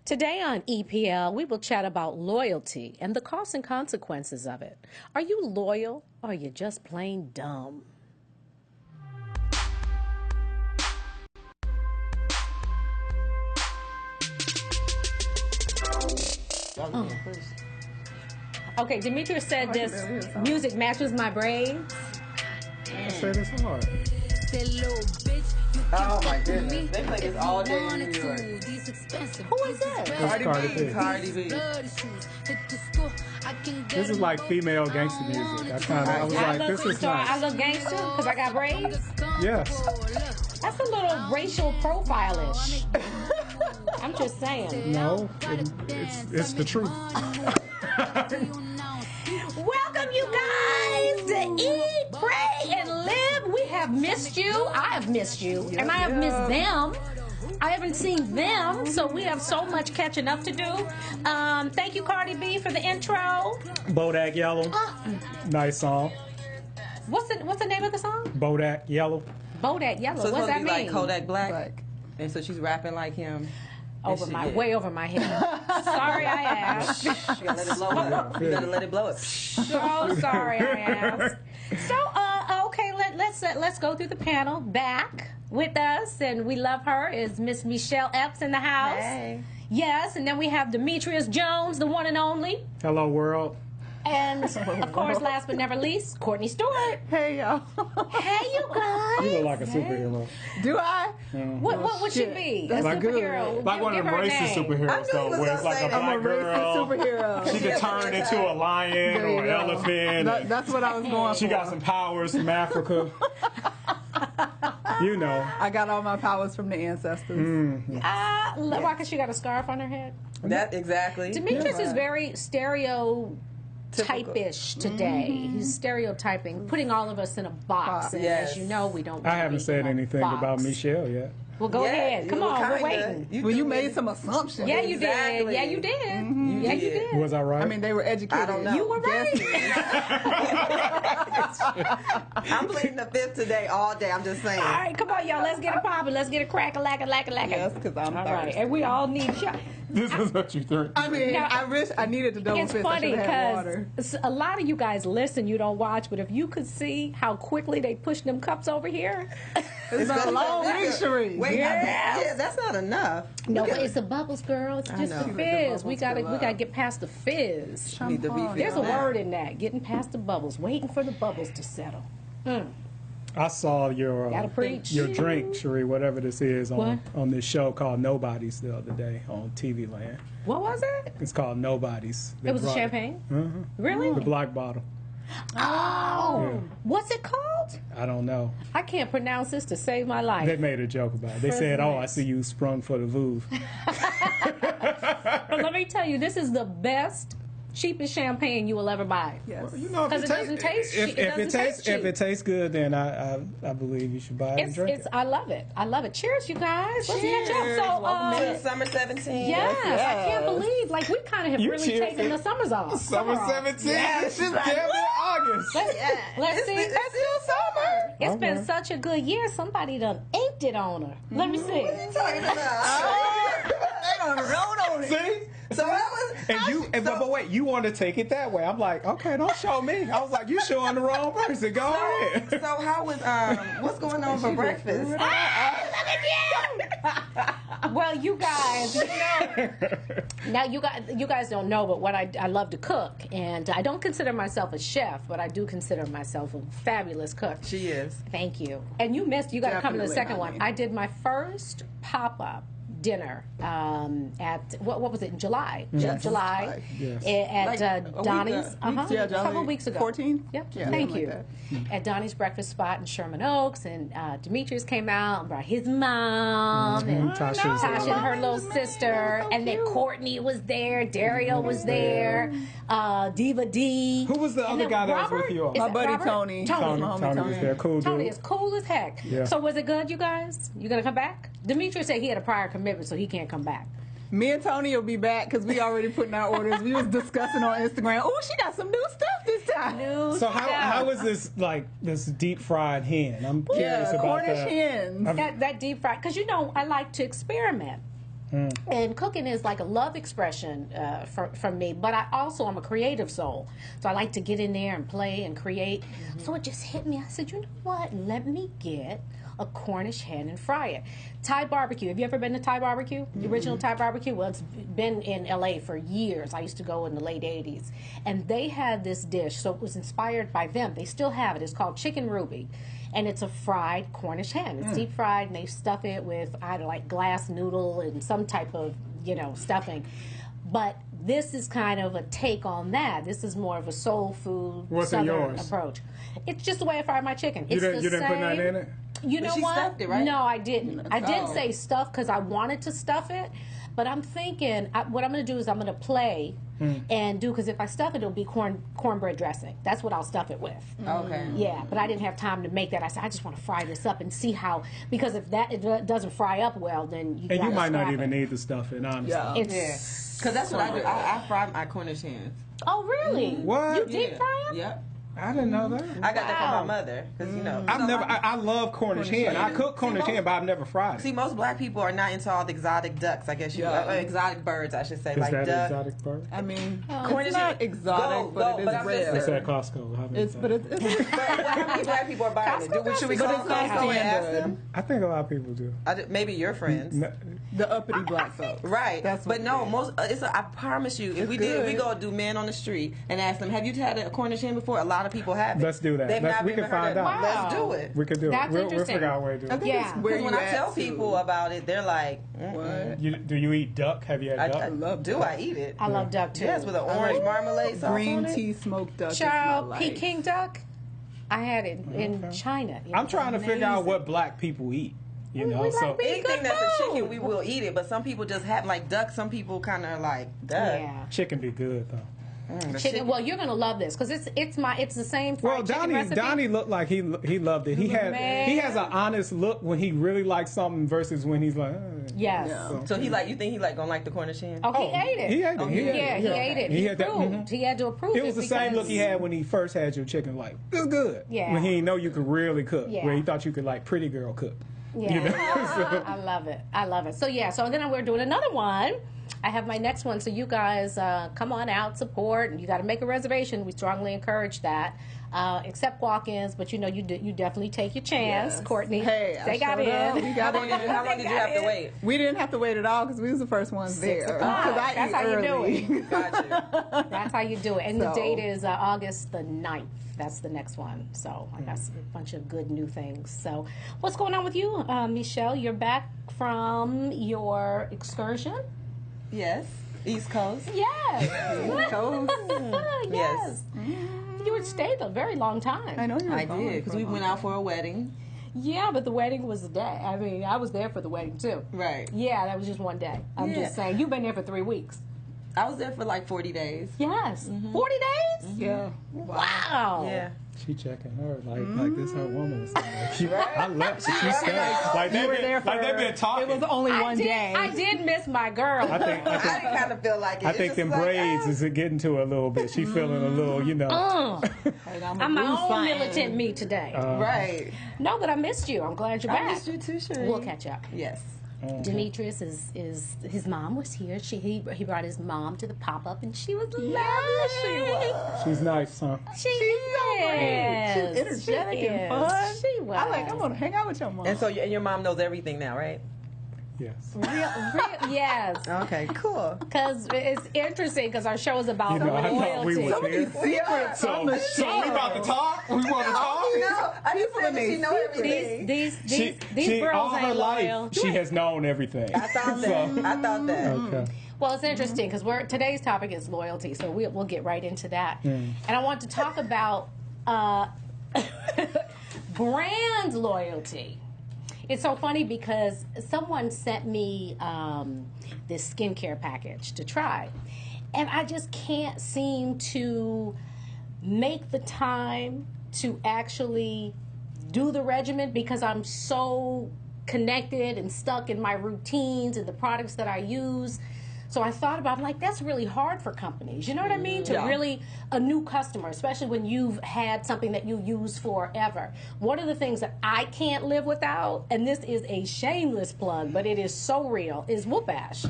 Today on EPL, we will chat about loyalty and the costs and consequences of it. Are you loyal or are you just plain dumb? Okay, Demetrius said this music matches my braids. I said it's hard. Oh my goodness. They play this all day in New York. Who is that? Cardi B. This is like female gangster music. I was like, this is nice. I look gangster because I got braids? Yes. That's a little racial profile-ish. I'm just saying. No, it's the truth. Welcome, you guys, to Eat, Pray, and Live. We have missed you. I have missed you. And I have missed them. I haven't seen them, so we have so much catching up to do. Thank you, Cardi B, for the intro. Bodak Yellow. Nice song. What's the name of the song? Bodak Yellow. Bodak Yellow. So What's that mean? like Kodak Black. And so she's rapping like him. Way over my head. Sorry, I asked. You gotta let it blow up. You gotta let it blow up. So sorry, I asked. So, okay, let's go through the panel. Back with us, and we love her, is Miss Michelle Epps in the house. Hey. Yes, and then we have Demetrius Jones, the one and only. Hello, world. And, of course, last but never least, Courtney Stewart. Hey, y'all. Hey, you guys. You look like a superhero. Do I? What would she be? A Like superhero? Like one of them racist superheroes, though, where it's like a I'm black a girl. racist superhero. She can turn into a lion or an elephant. That's what I was going for. She got some powers from Africa. You know. I got all my powers from the ancestors. Why? Because she got a scarf on her head? That exactly. Demetrius is very stereotypish today. He's stereotyping, putting all of us in a box. And Yes. as you know, we don't. I haven't said anything about Michelle yet. Well, go ahead. Come on, we're waiting. You made some assumptions. Yeah, you Exactly. did. Yeah, you did. You Yeah, did. you did. Was I right? I mean, they were educated. I don't know. You were right. I'm pleading the fifth today all day. I'm just saying. All right, come on, y'all. Let's get it popping. Let's get it cracking, lacking. Yes, because I'm All right, thirsty. and we all need shot. This is what you think. I mean, Now, I wish I needed to double It's fist. funny I should have had water. because a lot of you guys listen, you don't watch, but if you could see how quickly they push them cups over here. It's been a long week, Sheree. Wait, Yeah. that's not enough. No, but it's the bubbles, girl. It's just know. the fizz. The We gotta bubbles fill up. get past the fizz. Need to refill There's a that. word in that. Getting past the bubbles, waiting for the bubbles to settle. I saw your Gotta preach. your drink, Sheree, whatever this is, on What? this show called Nobody's the other day on TV Land. What was it? It's called Nobody's. They It was a brought champagne. Uh-huh. Really? The black bottle. Oh, Yeah. what's it called? I don't know. I can't pronounce this to save my life. They made a joke about it. They said, "Oh, I see you sprung for the Vouv." But let me tell you, this is the best, cheapest champagne you will ever buy. Yes. You know, Because it doesn't taste cheap. if it tastes good, then I believe you should buy it and drink it. I love it. I love it. Cheers, you guys. Let's catch Cheers. up. Welcome So, to Summer 17. yes, I can't believe, like, we kind of have You really cheers taken it. the summers off. Summer 17. It's just damn near August. Let's see. It's still summer. It's been Okay. such a good year. Somebody done inked it on her. Let me see. What are you talking about? They done wrote on it. See? So that was. But wait, you want to take it that way? I'm like, okay, don't show me. I was like, you showing the wrong person. Go ahead. So how was what's going on for breakfast? Well, you guys, now you guys don't know, but what I love to cook, and I don't consider myself a chef, but I do consider myself a fabulous cook. She is. Thank you. And you missed. You got to come to the Definitely, second honey. one. I did my first pop-up dinner at what was it in July? Yes. July Yes. at Like a week Donnie's. ago. Yeah, a couple Johnny, weeks ago. 14? Yep. Yeah, Thank something you. like At Donnie's breakfast spot in Sherman Oaks, and Demetrius came out and brought his mom and Tasha's Tasha and her little Mom's sister, so and then cute. Courtney was there, Dario was there, Diva D. Who was the And other then guy that was Robert? with you all? Is My it buddy Robert? Tony. Tony. My homie Tony was there. Cool Tony dude. is cool as heck. Yeah. So was it good, you guys? You gonna come back? Demetrius said he had a prior commitment, so he can't come back. Me and Tony will be back because we already putting our orders. We was discussing on Instagram. Oh, she got some new stuff this time. So how is this like this deep fried hen? I'm curious about Cornish that. hens. that deep fried? Because you know I like to experiment. And cooking is like a love expression from me, but I'm a creative soul. So I like to get in there and play and create. So it just hit me. I said, you know what? Let me get a Cornish hen and fry it. Thai barbecue. Have you ever been to Thai barbecue? The original Thai barbecue? Well, it's been in LA for years. I used to go in the late 80s. And they had this dish, so it was inspired by them. They still have it. It's called chicken ruby. And it's a fried Cornish hen. It's deep fried, and they stuff it with like glass noodle and some type of, stuffing. But this is kind of a take on that. This is more of a soul food Southern approach. It's just the way I fry my chicken. You didn't put nothing in it? You know what? Stuffed it, right? No, I didn't. I did say stuff because I wanted to stuff it, but I'm thinking what I'm going to do is I'm going to play and do, because if I stuff it, it'll be cornbread dressing. That's what I'll stuff it with. Okay. Yeah, but I didn't have time to make that. I said I just want to fry this up and see how, because if it doesn't fry up well, then you might not even need to stuff it, honestly. Yeah. Because that's what I do. I fry my Cornish hens. Oh, really? What? You deep fry them? Yep. I didn't know that. I got that from my mother, because I love Cornish hen. I cook Cornish hen, but I've never fried it. See, most black people are not into all the exotic ducks. I guess exotic birds, I should say. Is like that duck. an exotic bird? I mean, Cornish it's not hen- exotic, but it is rare. It's at Costco. How many times? How many black people are buying it? Should we call it's not Costco and ask standard. them? I think a lot of people do. Maybe your friends. No, The uppity black folks. Right, That's what but no, I promise you, if we good. go do men on the street and ask them, have you had a Cornish hen before? A lot of people have it. Let's do that. They've not We even can heard find of it. out. Let's do it. we could do That's it. We'll interesting. figure out a way to do it. Yeah. Where Because you when I at tell to? people about it, they're like, What? Do you eat duck? Have you had duck? I love do duck. I eat it? I love duck too. Yes, with an orange marmalade sauce Green on it. tea smoked duck. Child, is my life. Peking duck. I had it in China. It I'm was trying to figure out amazing. what black people eat. You know, we so like beef. Anything Good that's a food. chicken, we will eat it. But some people just have like duck. Some people kind of like duck. Yeah. chicken be good though. The Chicken. Well, you're gonna love this because it's the same Well, fried chicken recipe. Donnie looked like he loved it. He has an honest look when he really likes something versus when he's like. Yes. Yeah. So you think he gonna like the Cornish hen? Oh, he ate it. He ate it. He ate it. He had that- approved. He had to approve It was the same because- look he had when he first had your chicken. Like, it's good. Yeah. When he didn't know you could really cook. Yeah. Where he thought you could like pretty girl cook. Yeah. You know? So- I love it. I love it. So so then we're doing another one. I have my next one. So you guys come on out, support, and you got to make a reservation. We strongly encourage that. Except walk-ins, but you definitely take your chance, Yes. Courtney. Hey, they I got showed up. in. We got in. How long did you have to wait? We didn't have to wait at all because we was the first ones there. 6 o'clock. Because I That's eat how you do early. it. Gotcha. That's how you do it. And the So- date is August the 9th. That's the next one. So I got a bunch of good new things. So what's going on with you, Michelle? You're back from your excursion? Yes. East Coast. Yes. Coast. Yes. You would stay a very long time. I know you were I gone did because for a we long went out for a wedding. Yeah, but the wedding was a day. I mean, I was there for the wedding too. Right. Yeah, that was just one day. I'm Yeah. just saying. You've been there for 3 weeks. I was there for like 40 days. Yes. 40 days? Yeah. Wow. Yeah. She checking her like this her woman is like, I left. She stayed. Like they You were been there like they for- been talking. It was only one day. I did miss my girl. I think I didn't kind of feel like it. I It's think just them like, braids is getting to her a little bit. She feeling a little, you know. Like, I'm my own sign. militant me today. Right. No, but I missed you. I'm glad you're I back. missed you too, Sheree. We'll catch up. Yes. Demetrius is his mom was here. He brought his mom to the pop up, and she was lovely. She's nice, huh? She She's is. energetic She and fun. is. She was. I want to hang out with your mom. And so your mom knows everything now, right? Yes. Yes. Okay, cool. Because it's interesting because our show is about You know, I thought we loyalty. was here. secrets on the So we show. about to talk? We want to talk? No, I just People said that in she they know secrets. everything. These girls all her ain't loyal. life, she has known everything. I thought that. I thought that. Okay. Well, it's interesting because today's topic is loyalty, so we'll get right into that. And I want to talk about brand loyalty. It's so funny because someone sent me this skincare package to try, and I just can't seem to make the time to actually do the regimen because I'm so connected and stuck in my routines and the products that I use. So I thought about, like, that's really hard for companies. You know what I mean? To really, a new customer, especially when you've had something that you use forever. One of the things that I can't live without, and this is a shameless plug, but it is so real, is Whoop Ash.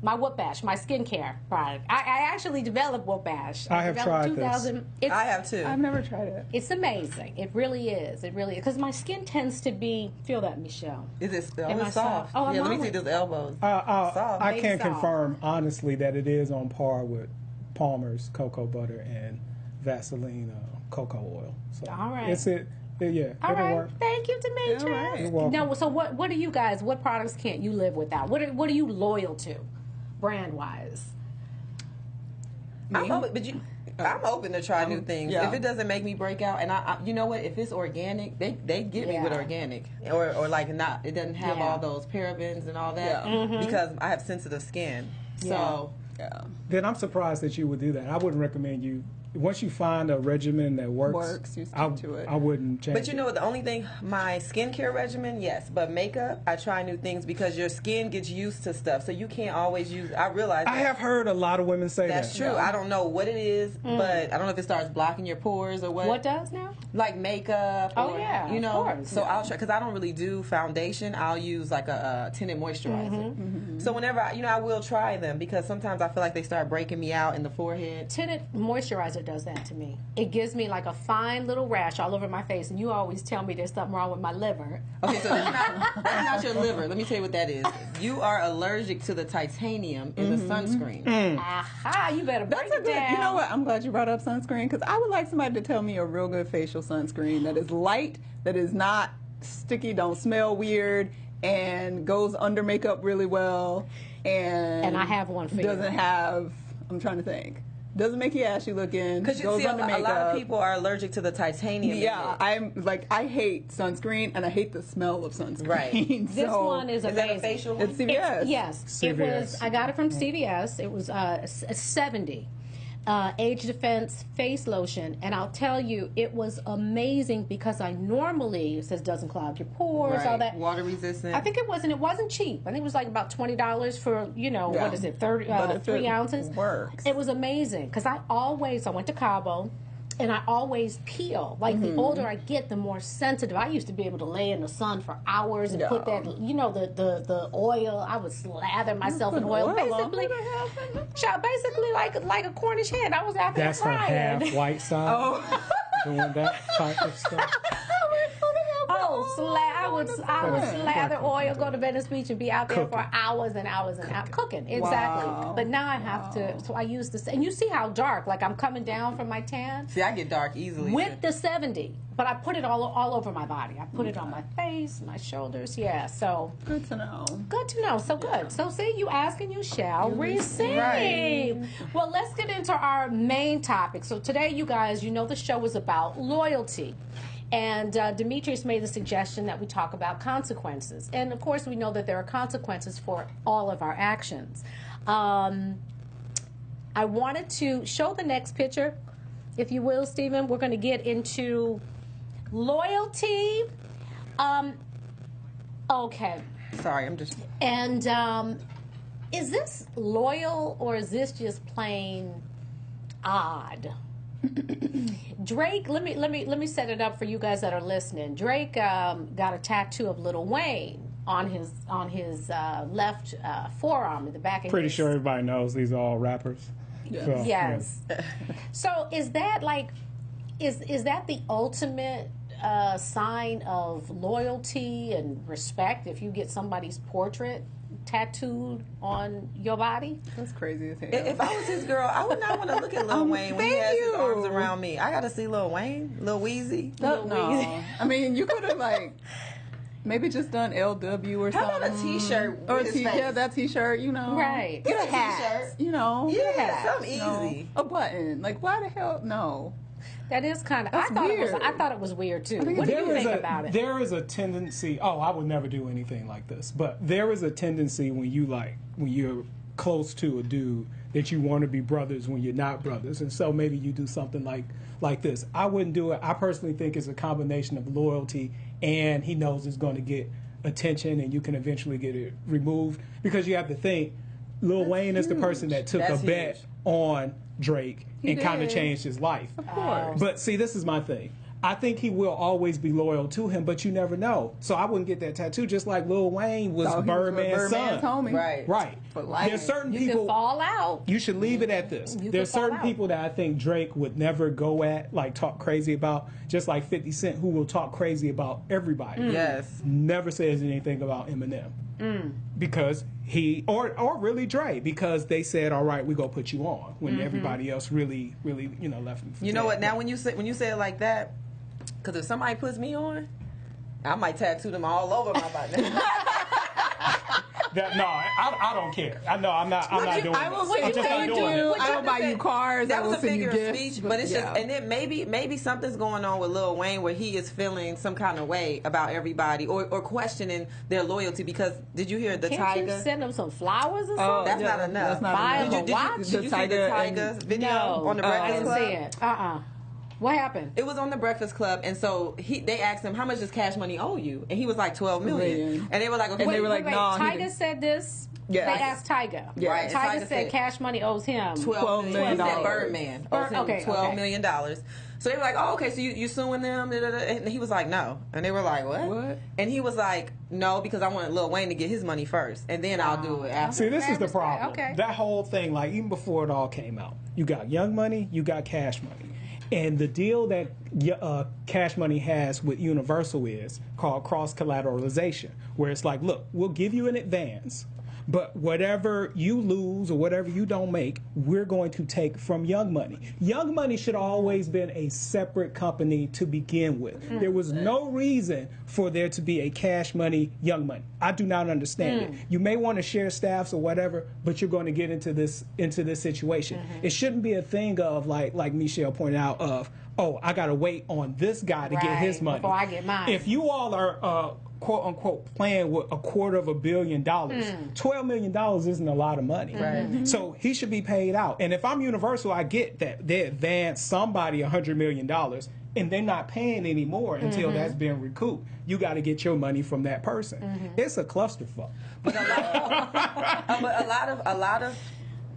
My Whoop Ash, my skincare product. I actually developed Whoop Ash. I have tried this. I have too. I've never tried it. It's amazing. It really is. It really is. Because my skin tends to be, feel that, Michelle. Is it still? Am I It's soft? soft. Oh, I'm yeah, let me always- see those elbows. I Maybe can soft. confirm honestly that it is on par with Palmer's cocoa butter and Vaseline cocoa oil. So All right. It's it. Yeah, All it'll right. work. Thank you, Demetrius. All right. You're welcome. No, so what do you guys, what products can't you live without? What are you loyal to, brand-wise? I'm open to try new things. yeah. If it doesn't make me break out, and I you know what? If it's organic, they get me with Yeah. organic, or like not. It doesn't have Yeah. all those parabens and all that because I have sensitive skin. So Yeah. Then I'm surprised that you would do that. I wouldn't recommend you. Once you find a regimen that works, You stick to it. I wouldn't change. But you know what? The only thing, my skincare regimen, yes. But makeup, I try new things because your skin gets used to stuff. So you can't always use. I realize I have heard a lot of women say that's that. true. I don't know what it is, but I don't know if it starts blocking your pores or what. What does now? Like makeup. Oh, or, yeah, you of know. course. So I'll try because I don't really do foundation. I'll use like a tinted moisturizer. So whenever I will try them because sometimes I feel like they start breaking me out in the forehead. Tinted moisturizer does that to me. It gives me like a fine little rash all over my face, and you always tell me there's something wrong with my liver. Okay, so that's not your liver. Let me tell you what that is. You are allergic to the titanium in the sunscreen. Aha, you better break That's a it good, down. you know what? I'm glad you brought up sunscreen because I would like somebody to tell me a real good facial sunscreen that is light, that is not sticky, don't smell weird, and goes under makeup really well. And I have one for you. Doesn't have, I'm trying to think, doesn't make you ashy looking, Because you goes see, a under lot makeup. of people are allergic to the titanium. in Yeah, it. I'm like, I hate sunscreen and I hate the smell of sunscreen. Right. This So, one is Is that amazing. a facial one? It's CVS. Yes, it was. CVS. I got it from CVS. It was 70. Age Defense face lotion, and I'll tell you, it was amazing because I normally, it says doesn't clog your pores, all that. Water resistant. I think it wasn't cheap. I think it was like about $20 for, what is it, 30, But if 3 it ounces. works. It was amazing because I went to Cabo. And I always peel. Like the older I get, the more sensitive. I used to be able to lay in the sun for hours and put that, the oil. I would slather myself in oil. Basically, like a Cornish hen. I was out there That's her crying. half white side. Doing that type of stuff. I would slather oil, go to Venice Beach, and be out there for hours and hours and hours cooking. Exactly. Wow. But now I have to. So I use this, and you see how dark. Like I'm coming down from my tan See, I get dark easily. with the 70, but I put it all over my body. I put it on my face, my shoulders. Yeah. So Good to know. good to know. So good. So see, you ask and you shall receive. Right. Well, let's get into our main topic. So today, you guys, the show is about loyalty. And Demetrius made the suggestion that we talk about consequences. And of course, we know that there are consequences for all of our actions. I wanted to show the next picture, if you will, Stephen. We're going to get into loyalty. Okay. Sorry, I'm just. And is this loyal or is this just plain odd? Drake, let me set it up for you guys that are listening. Drake got a tattoo of Lil Wayne on his left forearm in the back of Pretty his. sure everybody knows these are all rappers. Yes. So, Yes. So is that like is that the ultimate sign of loyalty and respect if you get somebody's portrait tattooed on your body? That's crazy as hell. If I was his girl, I would not want to look at Lil Wayne when he thank has his you. arms around me. I got to see Lil Wayne, Lil Weezy. No. I mean, you could have maybe just done LW or How something. about a T-shirt Or with his face? yeah, that T-shirt, Right. Get a Get a hat, T-shirt. Get a Yeah, hat. something easy. A button. Like, why the hell? No. That is kind of. I That's thought weird. I thought it was weird too. What do There you is think about it? There is a tendency. Oh, I would never do anything like this. But there is a tendency when you're close to a dude that you want to be brothers when you're not brothers, and so maybe you do something like this. I wouldn't do it. I personally think it's a combination of loyalty and he knows it's going to get attention, and you can eventually get it removed because you have to think. Lil Wayne is the person that took That's a bet huge. on Drake and kind of did. changed his life. Of course. But see, this is my thing. I think he will always be loyal to him, but you never know. So I wouldn't get that tattoo, just like Lil Wayne was So he was Birdman's son. homie. Right. Right. For life. There's certain You people. can fall out. You should leave it at this. You There's can fall certain out. people that I think Drake would never go at, like talk crazy about, just like 50 Cent, who will talk crazy about everybody. Yes. Never says anything about Eminem. Because he, or really Dre, because they said, all right, we gonna put you on, when everybody else really, left him for You know dead. what? Now when you say it like that, because if somebody puts me on, I might tattoo them all over my body. No, I don't care. I know I'm not doing I will this. say I'm just not you doing do. it. I will buy you cars. I That will was a send you figure of gifts. speech, but it's yeah. just, and then maybe something's going on with Lil Wayne where he is feeling some kind of way about everybody or questioning their loyalty. Because did you hear the Can't you Tyga? send them some flowers or something? Oh, That's yeah, not enough. That's not Buy enough. him a watch? Did you see the Tyga video no, on the I Breakfast didn't Club? see it. What happened? It was on the Breakfast Club, and so they asked him, "How much does Cash Money owe you?" And he was like, $12 million. And they were like, "Okay." And they were like, Wait, no, he Tyga didn't. said this. Yes. They asked Tyga. Yeah. Right, and Tyga Tyga said said Cash Money owes him $12 million. He said Birdman owes him Okay, $12 okay. million. So they were like, "Oh, okay, so you suing them?" And he was like, "No." And they were like, "What?" What? And he was like, "No, because I wanted Lil Wayne to get his money first, and then I'll do it after." See, this is the Respect. problem. Okay. That whole thing, like even before it all came out, you got Young Money, you got Cash Money. And the deal that Cash Money has with Universal is called cross collateralization, where it's like, look, we'll give you an advance, but whatever you lose or whatever you don't make, we're going to take from Young Money. Young Money should have always been a separate company to begin with. There was no reason for there to be a Cash Money, Young Money. I do not understand it. You may want to share staffs or whatever, but you're going to get into this situation. It shouldn't be a thing of like Michelle pointed out of, oh, I got to wait on this guy to get his Right, money before I get mine. If you all are quote unquote playing with $250 million, $12 million isn't a lot of money. Right. So he should be paid out. And if I'm Universal, I get that they advance somebody $100 million and they're not paying anymore until that's been recouped. You got to get your money from that person. It's a clusterfuck. But a lot of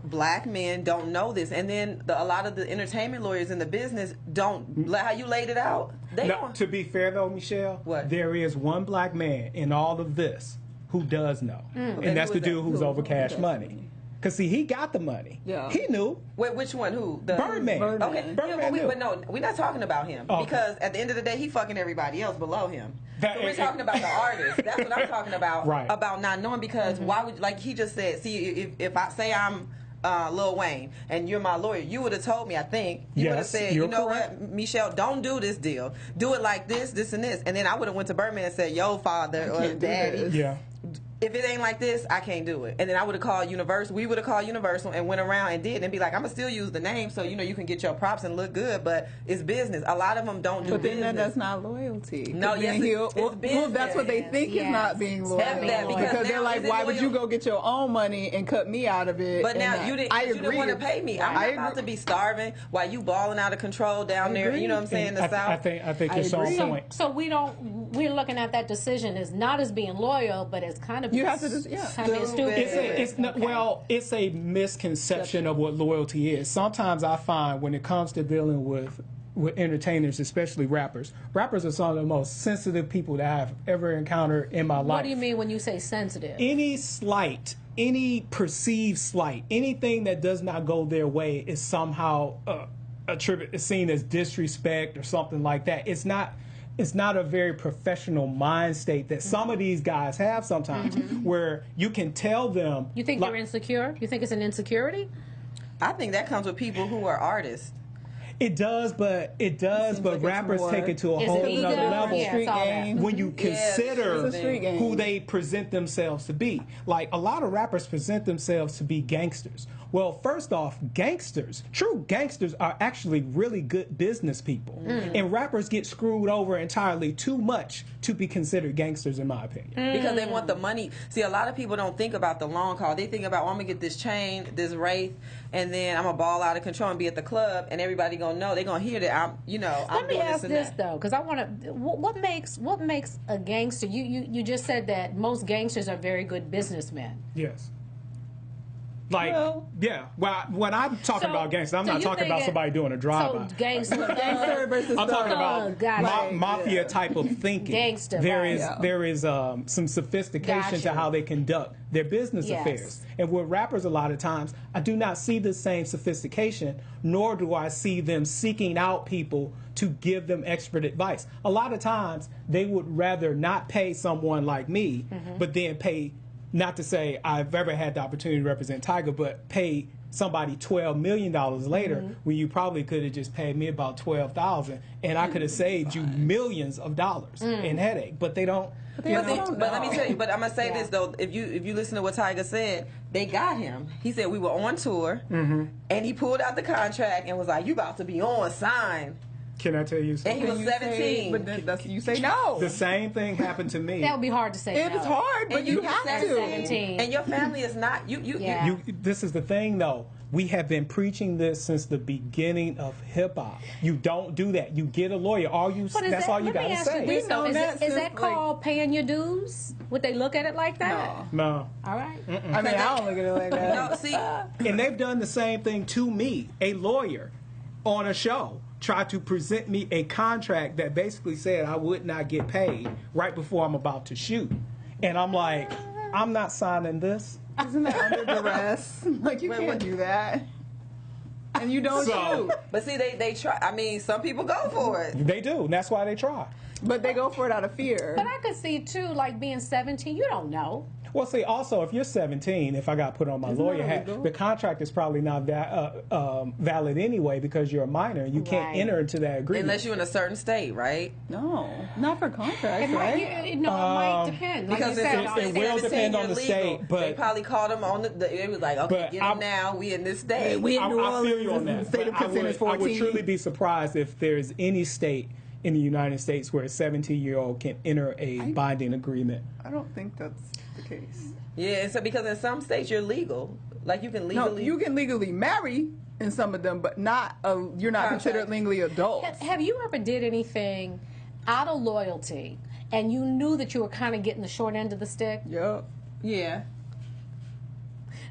black men don't know this, and then a lot of the entertainment lawyers in the business don't. How you laid it out, they No, don't. to be fair though, Michelle, What? there is one black man in all of this who does know, And and that's who the is dude that? who's Who over Cash does Money. Because see, he got the money. Yeah. He knew. Wait, which one? Who? The Birdman. Birdman. Okay, Birdman knew. but no, we're not talking about him Okay. because at the end of the day, he fucking everybody else below him. That- So we're talking about the artist. That's what I'm talking about. Right. About not knowing because why would, like he just said? See, if I say I'm Lil Wayne and you're my lawyer, you would have told me. I think you would have Yes, said, you're you know correct. what, Michelle, don't do this deal. Do it like this, this, and this, and then I would have went to Birdman and said, "Yo, father or can't do daddy." this. Yeah. If it ain't like this, I can't do it. And then I would have called Universal. We would have called Universal and went around and did and be like, I'm going to still use the name so, you can get your props and look good, but it's business. A lot of them don't do But then business. that's not loyalty. No, 'Cause yes, then it's well, business. that's what they think is Yes. not being loyal. That's that, because they're now like, is it why would loyal? you go get your own money and cut me out of it? But and now not- you didn't. I You didn't agree. want to pay me. I'm I not about agree. to be starving while you balling out of control down there. agree. You know what I'm saying? And The I South. think I it's on agree. point. So we're looking at that decision as not as being loyal, but as kind of You have to just- yeah. kind of stupid. It's not, well, it's a misconception of what loyalty is. Sometimes I find when it comes to dealing with entertainers, especially rappers are some of the most sensitive people that I've ever encountered in my life. What do you mean when you say sensitive? Any slight, any perceived slight, anything that does not go their way is somehow seen as disrespect or something like that. It's not a very professional mind state that some of these guys have sometimes, where you can tell them. You think they're insecure? You think it's an insecurity? I think that comes with people who are artists. It does, but like it's rappers more- take it to a Is whole it ego? nother level. Yeah, Street it's all that. game. When you consider it's a street game. who they present themselves to be. Like, a lot of rappers present themselves to be gangsters. Well, first off, true gangsters are actually really good business people. And rappers get screwed over entirely too much to be considered gangsters, in my opinion. Because they want the money. See, a lot of people don't think about the long haul. They think about, I'm going to get this chain, this Wraith, and then I'm going to ball out of control and be at the club, and everybody going to know. They're going to hear that I'm Let me doing ask this and this that. though, because I want to. What makes a gangster? You just said that most gangsters are very good businessmen. Yes. Like, Well- yeah. Well, when I'm talking about gangster, I'm so not you talking think about it- somebody doing a drive-by. So gangster, Gangster versus I'm talking about gotcha. mafia type of thinking. Gangster, There right. is Yeah. there is some sophistication Gotcha. to how they conduct their business Yes. affairs. And with rappers, a lot of times, I do not see the same sophistication, nor do I see them seeking out people to give them expert advice. A lot of times, they would rather not pay someone like me, but then pay. Not to say I've ever had the opportunity to represent Tiger, but pay somebody $12 million later when you probably could have just paid me about $12,000 and I could have saved you millions of dollars in headache. But they don't. But let me tell you. But I'm gonna say this though. If you listen to what Tiger said, they got him. He said we were on tour, and he pulled out the contract and was like, "You about to be on, sign." Can I tell you And something? he was 17. But that's, you say no. The same thing happened to me. That would be hard to say. It no. is hard, but And you were have to. 17. And your family is not you. Yeah. This is the thing, though. We have been preaching this since the beginning of hip hop. You don't do that. You get a lawyer. That's all you let me gotta ask say. you this, We though. know Is that is since, that called paying your dues? Would they look at it like that? No. All right. I mean, I don't look at it like that. No, see, And they've done the same thing to me, a lawyer, on a show. Tried to present me a contract that basically said I would not get paid right before I'm about to shoot. And I'm like, I'm not signing this. Isn't that under duress? Like, you can't do that. And you don't So- shoot. but see, they try. I mean, some people go for it. They do, and that's why they try. But they go for it out of fear. But I could see too, like being 17, you don't know. Well, see, also, if you're 17, if I got put on my Isn't lawyer that hat, illegal? the contract is probably not valid anyway because you're a minor and you can't Right. enter into that agreement. Unless you're in a certain state, right? No, not for contracts, It right? might, no, it might depend. Like Because you if said, it's all it the will 17, depend on you're the legal. state, but- they probably called them on the. It was like, okay, But get I'm- them now. We in this state. We in I New feel Orleans, you on the that. state of But I consent is would 14. truly be surprised if there's any state in the United States where a 17-year-old can enter a binding agreement. I don't think that's the case. Yeah, so because in some states you're legal, like you can No, legally. you can legally marry in some of them, but not. You're not Contract. considered legally adults. Have you ever did anything out of loyalty and you knew that you were kind of getting the short end of the stick? Yep. Yeah.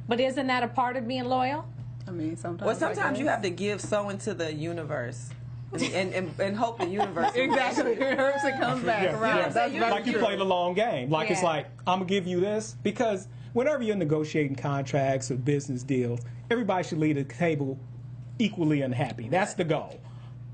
But isn't that a part of being loyal? I mean, sometimes. Well, sometimes you have to give so into the universe, and hope the universe. Exactly. It hurts. It comes back Yeah, around. yeah. That's very Like you true. play the long game. Like it's Yeah. like, I'm going to give you this because whenever you're negotiating contracts or business deals, everybody should leave the table equally unhappy. That's the goal.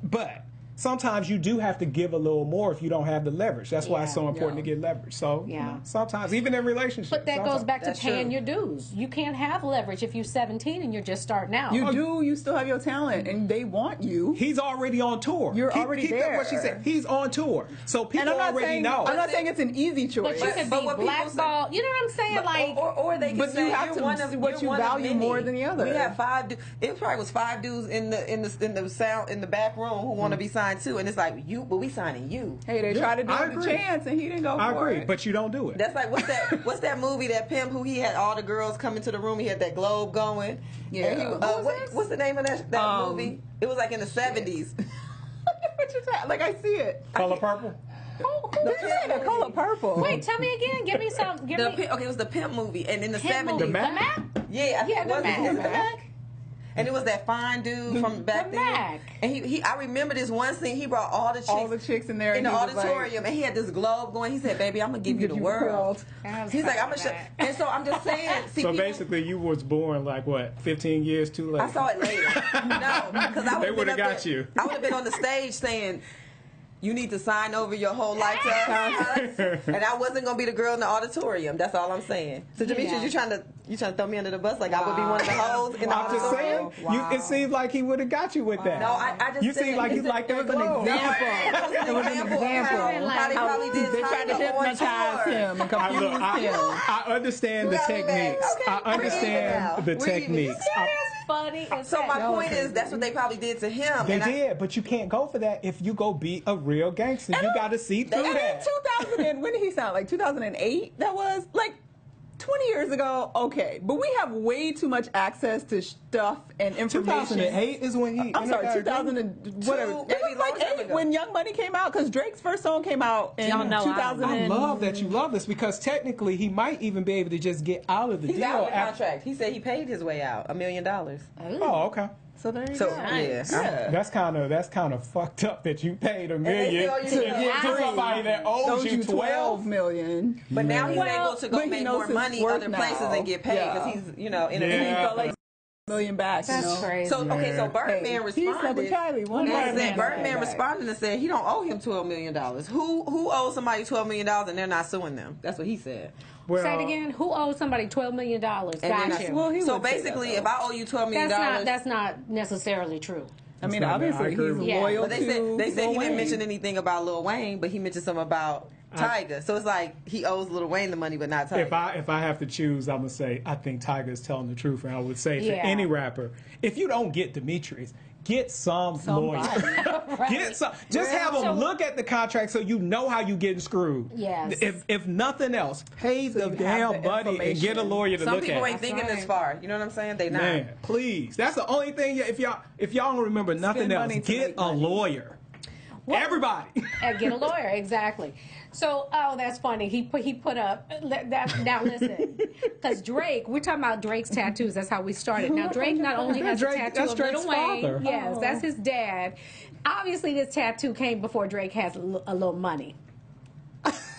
But sometimes you do have to give a little more if you don't have the leverage. That's why it's so important to get leverage. So Yeah. sometimes, even in relationships. But that goes back to That's paying true. your dues. You can't have leverage if you're 17 and you're just starting out. You do. You still have your talent, and they want you. He's already on tour. You're already keep that what she there. said. He's on tour. So people And I'm not already saying. know. I'm not saying it's an easy choice. but you could but be what people say- blackballed. You know what I'm saying? Like, or they can But say you have you're to one of see what you're you one of value many. more than the other. We have 5. It probably was 5 dudes in the sound in the back room who want to be signed too, and it's like you, but we signing you. Hey, they tried to do I it the agree. chance, and he didn't go I for agree, it. but you don't do it. That's like what's that movie, that pimp who he had all the girls come into the room. He had that globe going. Yeah. And he, Who was this? what's the name of that movie? It was like in the 70s. What you talking- like I see it. Color Purple? Did you say the color purple? wait, tell me again. Give me some. Give me. Okay, it was the pimp movie, and in the Pimp 70s. movie. The Mac? Mac? Yeah, I think Yeah, it the was. Mac. Is it the The Mac? And it was that fine dude from back The then. Mac. And he I remember this one scene. He brought all the chicks in there in the and he was like- auditorium, and he had this globe going. He said, "Baby, I'm gonna give you the world." He's like, "I'm gonna show." And so I'm just saying. See, So people- basically, you was born like what, 15 years too late? I saw it later. No, because I They would would've have got you. I would have been on the stage saying, "You need to sign over your whole life to us," and I wasn't gonna be the girl in the auditorium. That's all I'm saying. So Demetrius, Yeah. you trying to throw me under the bus like I would be one of the hoes in the I'm just auditorium? saying, it seemed like he would have got you with that. No, I just You said seem like you it's a- like that it was an globe. example. It was an example. How they probably did They tried to sign up on hypnotize tour. him and I, confuse look, him. I understand the Well, man, techniques. okay, I we're even understand now. the We're even. techniques. That's funny. So my point is, that's what they probably did to him. They and did, but you can't go for that if you go be a real gangster. You got to see through And in that. 2000, when did he sound? Like 2008? That was like 20 years ago, okay, but we have way too much access to stuff and information. 2008 is when he. I'm sorry, 2000 and whatever. It was like 8 when Young Money came out, because Drake's first song came out in 2000. I love that you love this, because technically he might even be able to just get out of the He's deal. out of the contract. He said he paid his way out, $1 million. Oh, okay. So there you So go. yeah. That's kind of fucked up that you paid $1 million still to you get to somebody that owes you 12 million. But now he's able to go but he make knows more his money worth other places now. and get paid because he's, you know, in a Yeah. He felt like $1 million back. That's crazy. So okay, so Man. Birdman He slept with responded. Kylie. One And night. said Birdman responded and said he don't owe him $12 million. Who owes somebody $12 million and they're not suing them? That's what he said. Well, Say it again. Who owes somebody $12 million? And then I- Gotcha. Well, he so would say basically, that, if I owe you $12 million, That's not necessarily true. I mean, not bad. I obviously agree he's with you. loyal but they said to he Lil didn't Wayne. mention anything about Lil Wayne, but he mentioned something about Tyga. So it's like he owes Lil Wayne the money, but not Tyga. if I have to choose, I'm gonna say I think Tyga's telling the truth, and I would say Yeah. for any rapper, if you don't get Demetrius, get some lawyer. Right. Get some. Just have them So- look at the contract so you know how you getting screwed. Yes. If nothing else, pay the you have damn the buddy and get a information. lawyer to Some look people at. ain't thinking right. this far. You know what I'm saying? They not. Man, please. That's the only thing. If y'all don't remember nothing Spend else, money to get make a money. lawyer. Everybody. And get a lawyer, exactly. So, oh, that's funny. He put up that. Now listen, because Drake, we're talking about Drake's tattoos. That's how we started. Now Drake not only has Drake- a tattoo that's of Drake's Lil Wayne, father. yes, that's his dad. Obviously, this tattoo came before Drake has a little money.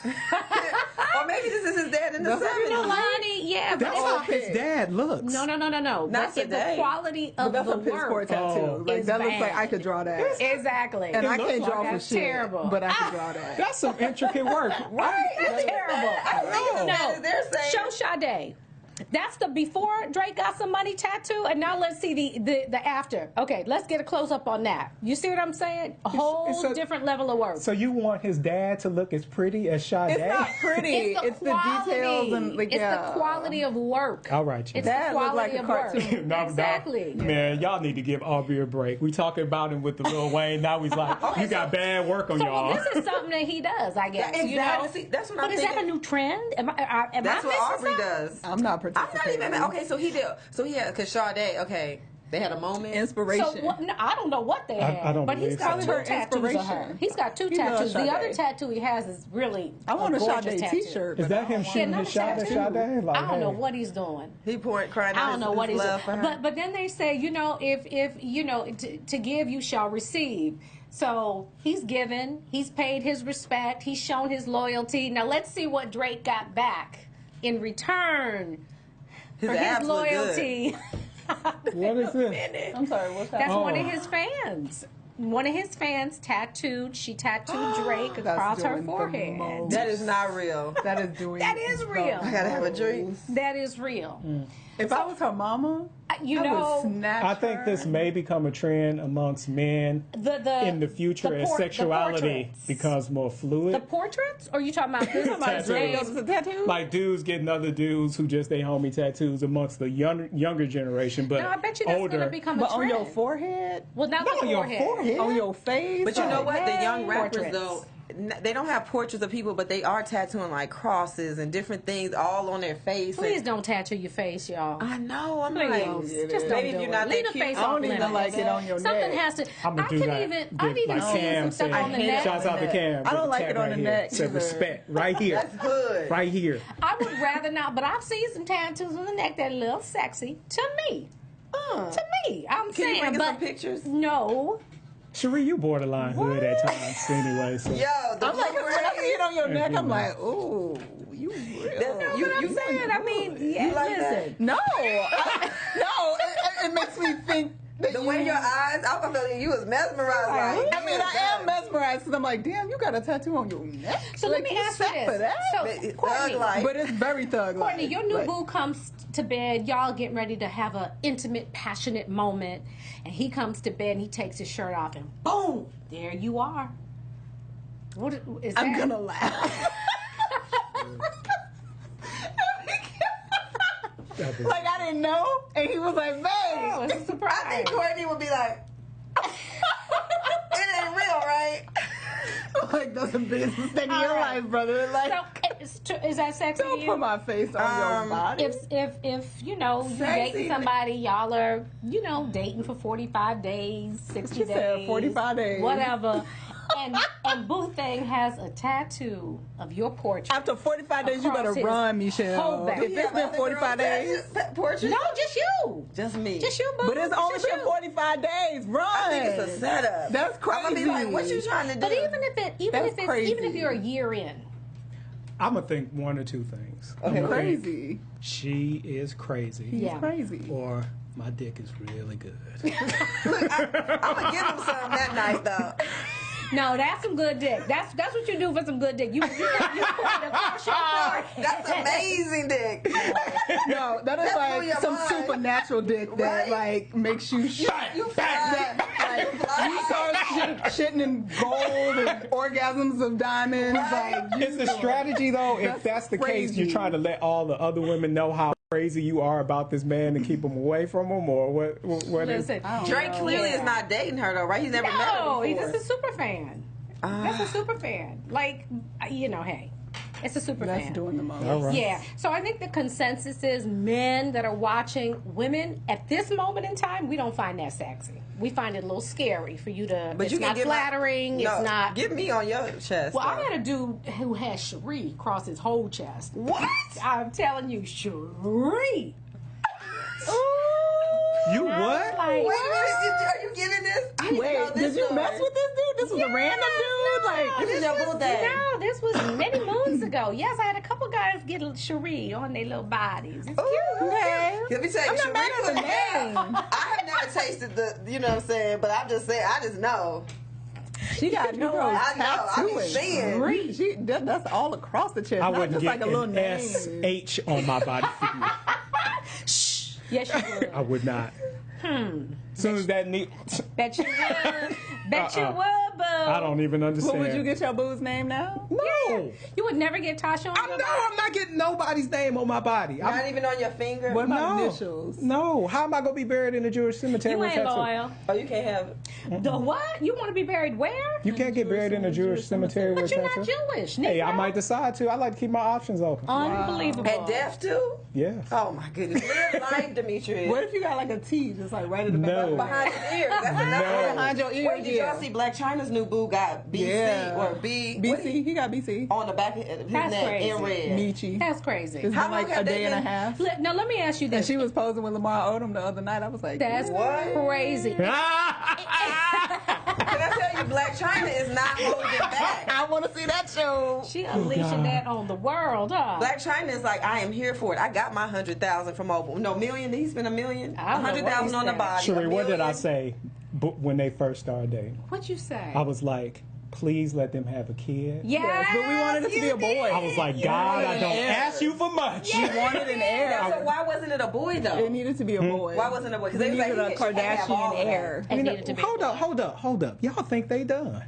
Or maybe this is his dad in the That's what you 70s. know, Money, yeah, but That's how it's, his dad looks. no. Not But the today. quality But of that's the a piss poor work. tattoo. Oh. Like, Is that looks like bad. I could draw that. Exactly. And I looks can't like draw for that's shit. terrible. But I can draw that. That's some intricate work. Right? That's terrible. I don't think it's No. bad as they're saying. Show Sade. That's the before Drake got some money tattoo, and now let's see the after. Okay, let's get a close up on that. You see what I'm saying? A whole it's a- different level of work. So you want his dad to look as pretty as Sade? It's not pretty. It's the details and like it's the quality of work. All right, you. It's That the looked quality like a of work. cartoon. No, Exactly. Man, y'all need to give Aubrey a break. We talking about him with the Lil Wayne. Now he's like, you got bad work on So y'all. well, this is something that he does, I guess. Yeah, You know? exactly. See, that's what but I'm is that a thinking. new trend? Am I That's what missing Aubrey something? does. I'm not I'm participating. not even. Okay, so he did. So he had because Sade. Okay, they had a moment. Inspiration. So what, no, I don't know what they had, I don't but he's believe got so. two Her tattoos of her. inspiration. He's got two He loves tattoos. The Sade. other tattoo he has is really I want a gorgeous Sade tattoo. t-shirt. Is but that I him don't want shooting Yeah, his another shot at tattoo. Sade? Like, I don't know hey. what he's doing. He crying out I don't know what his he's love for her. doing. But then they say, you know, if you know, to give you shall receive. So he's given, he's paid his respect, he's shown his loyalty. Now let's see what Drake got back in return for his abs look good. loyalty. What is this? I'm sorry, what's that? That's Oh. one of his fans. One of his fans tattattooed. She tattooed Drake across her doing the forehead. most. That is not real. That is doing. That is real. I gotta have a drink. That is real. If I was her mama, You I know, would snatch I think her. this may become a trend amongst men the in the future the as por- the sexuality portraits. becomes more fluid. The portraits? Or are you talking about this? Tattoos. The tattoo. Like dudes getting other dudes who just they homie tattoos amongst the younger generation, but No, I bet you that's older. going to become a But on trend. your forehead, Well, not Not the on your forehead. forehead. on your face. But you know what? The young rappers Portraits. though, they don't have portraits of people, but they are tattooing like crosses and different things all on their face. Please and- don't tattoo your face, y'all. I know. I'm Please, like, just don't maybe do if you're it. not Leave that the cute. face I don't off even limits. like it on your Something neck. has to. I'ma I do can that. even. I've even like seen Cam some stuff said. on the I hate neck. it. Shouts out to Cam. I don't with like tat it on right the here. neck Said either. respect right here. That's hood. Right here. I would rather not, but I've seen some tattoos on the neck that are a little sexy to me. To me, I'm Can you saying, bring us but some pictures? no. Sheree, you borderline hood at times anyway. So. Yo, the I'm like, blue when I see it on your Yeah, neck, you I'm know. like, ooh, you real. That's- You know what I'm saying? I mean, yeah, You like that? listen. No, no, it makes me think. That The way your eyes, I feel like you was mesmerized. Like, I mean, I am mesmerized because I'm like, damn, you got a tattoo on your neck. So like, let me you ask you set for this. that? So, Courtney, Thug-like. But it's very thug. Courtney, your new boo comes to bed. Y'all getting ready to have an intimate, passionate moment, and he comes to bed and he takes his shirt off, and boom, there you are. What is that? I'm gonna laugh. Like I didn't know, and he was like, "Babe." Oh, it's a surprise. I think Courtney would be like, it ain't real, right? Like that's the biggest mistake in your life, brother. Like, So, Is that sexy to Don't you? put my face on your body. If you know you Sexy. dating somebody, y'all are dating for 45 days, 60 She days, said 45 days. whatever. And Boo Thing has a tattoo of your portrait. After 45 days, you across better his run, Michelle. whole back. If it's been 45 days, Portrait? No, just you. Just me. Just you, Boo. but it's only Just been you. 45 days. Run. I think it's a setup. That's I'm gonna be crazy. like, what you trying to do? But even That's if you're a year in, I'm gonna think one or two things. Okay. I'm gonna think Crazy. she is crazy, He's Yeah. crazy. or my dick is really good. Look, I'm gonna give him some that night though. no, that's some good dick. That's what you do for some good dick. You put it across your forehead. That's amazing, dick. No, that is That blew like your some mind. supernatural dick that Right? like makes you You fly. you start shitting in gold and orgasms of diamonds. Right? Like, It's a strategy though. If that's the case, you're crazy. trying to let all the other women know how crazy you are about this man to keep him away from him, or what is? Listen, Drake clearly is not dating her though, right? He's never met her no, before. he's just a super fan. That's a super fan. Like, hey, it's a super that's fan. doing the most. All right. Yeah. So I think the consensus is men that are watching women at this moment in time, we don't find that sexy. We find it a little scary for you to. But it's you can not get flattering. No, it's not. Get me on your chest. Well, I though. had a dude who had Sheree cross his whole chest. What? I'm telling you, Sheree. You what? Like, Wait, are you getting this? I need to know Wait, this did you story. mess with this dude? This was a random dude? Like, This is your boo day. No, this was many moons ago. Yes, I had a couple guys get Sheree on their little bodies. It's cute. okay. Let me tell you, I'm not mad Sheree at the put name. I have never tasted the, you know what I'm saying, but I'm just saying, I just know. She got know neuro I know, I be tattooing. seeing. That's all across the chest. I not wouldn't just get like a little an name. SH on my body figure. Yes, you would. I would not. As soon as that Bet you would. Bet you would, boo. I don't even understand. What would you get your boo's name now? No. You would never get Tasha on your I'm not getting nobody's name on my body. Not even on your finger. What about No. initials? No. How am I gonna be buried in a Jewish cemetery? You with ain't tattoo? loyal. Oh, you can't have. The what? You want to be buried where? You can't get buried in a Jewish cemetery But with you're tattoo. not Jewish. Hey, I Negro. might decide to. I like to keep my options open. Unbelievable. At death too? Yes. Oh my goodness. Live life, Demetrius. What if you got like a T just like right at the back? No. Behind his ear. That's another No. one. Behind your ear, Wait, did yeah. y'all see Black China's new boo got BC Yeah. or B? what BC, he got BC. on the back of his That's neck crazy. in red. Michi. That's crazy. It's How been long like a have they day and a been- half. Now let me ask you And this. she was posing with Lamar Odom the other night. I was like, That's What? crazy. Can I tell you, Black China is not holding back. I want to see that show. She unleashing that on the world, huh? Black China is like, I am here for it. I got my 100,000 from Opal. No, million. He spent $1 million. I don't know what he 100,000 on the said. body. Sheree, what did I $1 million. say when they first started dating? What you say? I was like, please let them have a kid. yes, But we wanted it to be a boy. I was like, God, I don't Yeah. ask you for much. We wanted an heir. So why wasn't it a boy though? It needed to be a boy. Why wasn't it a boy? 'Cause We they was like, needed a she can't have all Kardashian of that. heir. It You know, needed to be hold up. Y'all think they done?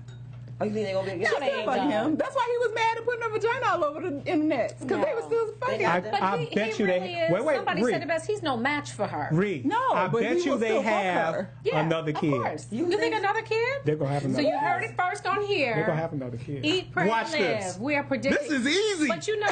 Oh, you think they gonna be? No, they ain't Fuck done. him. That's why he was mad and putting her vagina all over the internet because they No. were still fucking. They got But I he bet you really they. is. Wait, Somebody Ree. said it best. He's no match for her. Ree, No, I but bet he you will they still fuck have her. Yeah, another Of kid. course. You think another kid? They're gonna have So another you kid. heard it first on here. They're gonna have another kid. Eat, pray, Watch live. this. We are predicting. This is easy. But you know,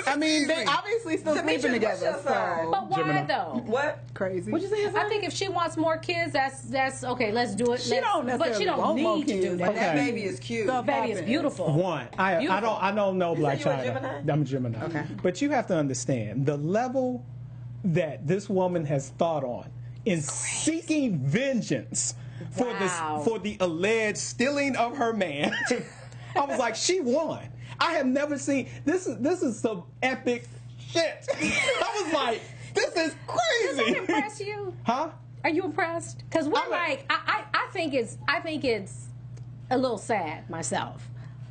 I mean, they obviously still Demetrius, sleeping what's together. your sign? So but why Gemini. though? What? crazy. What'd you say? I think if she wants more kids, that's okay. Let's do it. She don't but she necessarily don't want more need to do kids. that. That Okay. baby is cute. Stuff Baby is happens. beautiful. One, I Beautiful. don't know Black you a China. Gemini? I'm a Gemini. Okay. But you have to understand the level that this woman has thought on in seeking vengeance for Wow. for the alleged stealing of her man. I was like, she won. I have never seen this is some epic shit. I was like, this is Does that crazy. impress you? Huh? Are you impressed? Because we're I'm a- like, I think it's a little sad myself.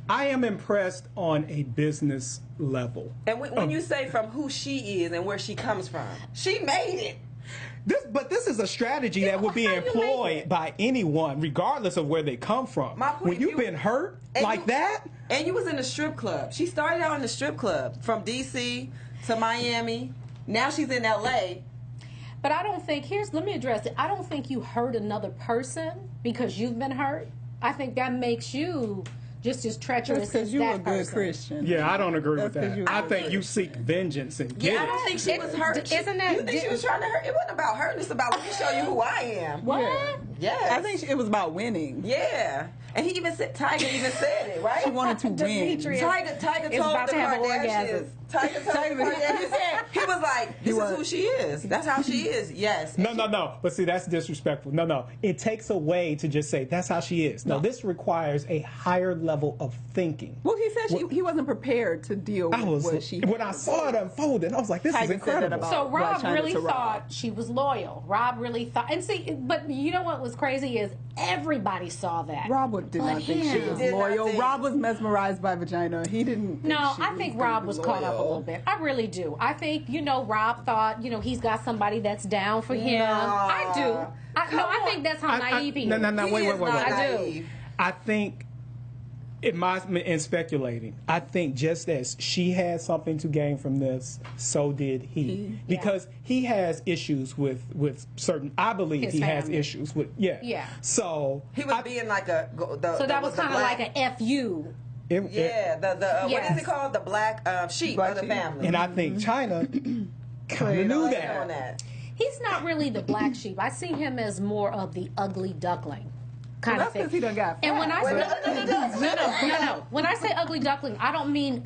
I am impressed on a business level. And when you say from who she is and where she comes from, she made it. But this is a strategy that would be how you make employed it? by anyone, regardless of where they come from. My point, When you've you- been hurt and like you- that, And you was in the strip club. She started out in the strip club from DC to Miami. Now she's in LA. But I don't think, let me address it. I don't think you hurt another person because you've been hurt. I think that makes you just as treacherous because as you're a that good person. Christian. Yeah, I don't agree with That's 'cause that. you- I think you seek vengeance and get Yeah, I it. don't think she was hurt. Isn't that- You think she was trying to hurt? It wasn't about hurting. It's about let me show you who I am. What? Yes. I think it was about winning. Yeah. And he even said, Tiger even said it, right? She wanted to win. Demetrius Tiger is told about the to have an Kardashians. orgasm. Tiger told the Kardashians. He was like, this is who she is. That's how she is. Yes. No. But see, that's disrespectful. No. It takes away to just say that's how she is. No, this requires a higher level of thinking. Well, he said he wasn't prepared to deal with what she. When I saw it unfolded, I was like, this Tiger is said that incredible. about- So Rob Blac Chyna really to Rob. thought she was loyal. Rob really thought, and see, but you know what was crazy is everybody saw that. Rob did But not think she him. was Did not loyal. think- Rob was mesmerized by vagina. He didn't. No, she I think gonna Rob be was caught up a loyal. little bit. I really do. I think, Rob thought, he's got somebody that's down for him. I do. I think that's how naive he is. No, He wait. is not I do. naive. I think, in speculating, I think just as she had something to gain from this, so did he. Because he has issues with certain, I believe His he has family. issues with, yeah. Yeah. So, He was being like a. So that was kind of like a FU. Yeah, what Yes. is it called? The black sheep Black of the sheep. family. and I think China kind Played of knew on that. on that. He's not really the black sheep. I see him as more of the ugly duckling kind Well, of that's thing. because he done got And when I fat. say no. When I say ugly duckling, I don't mean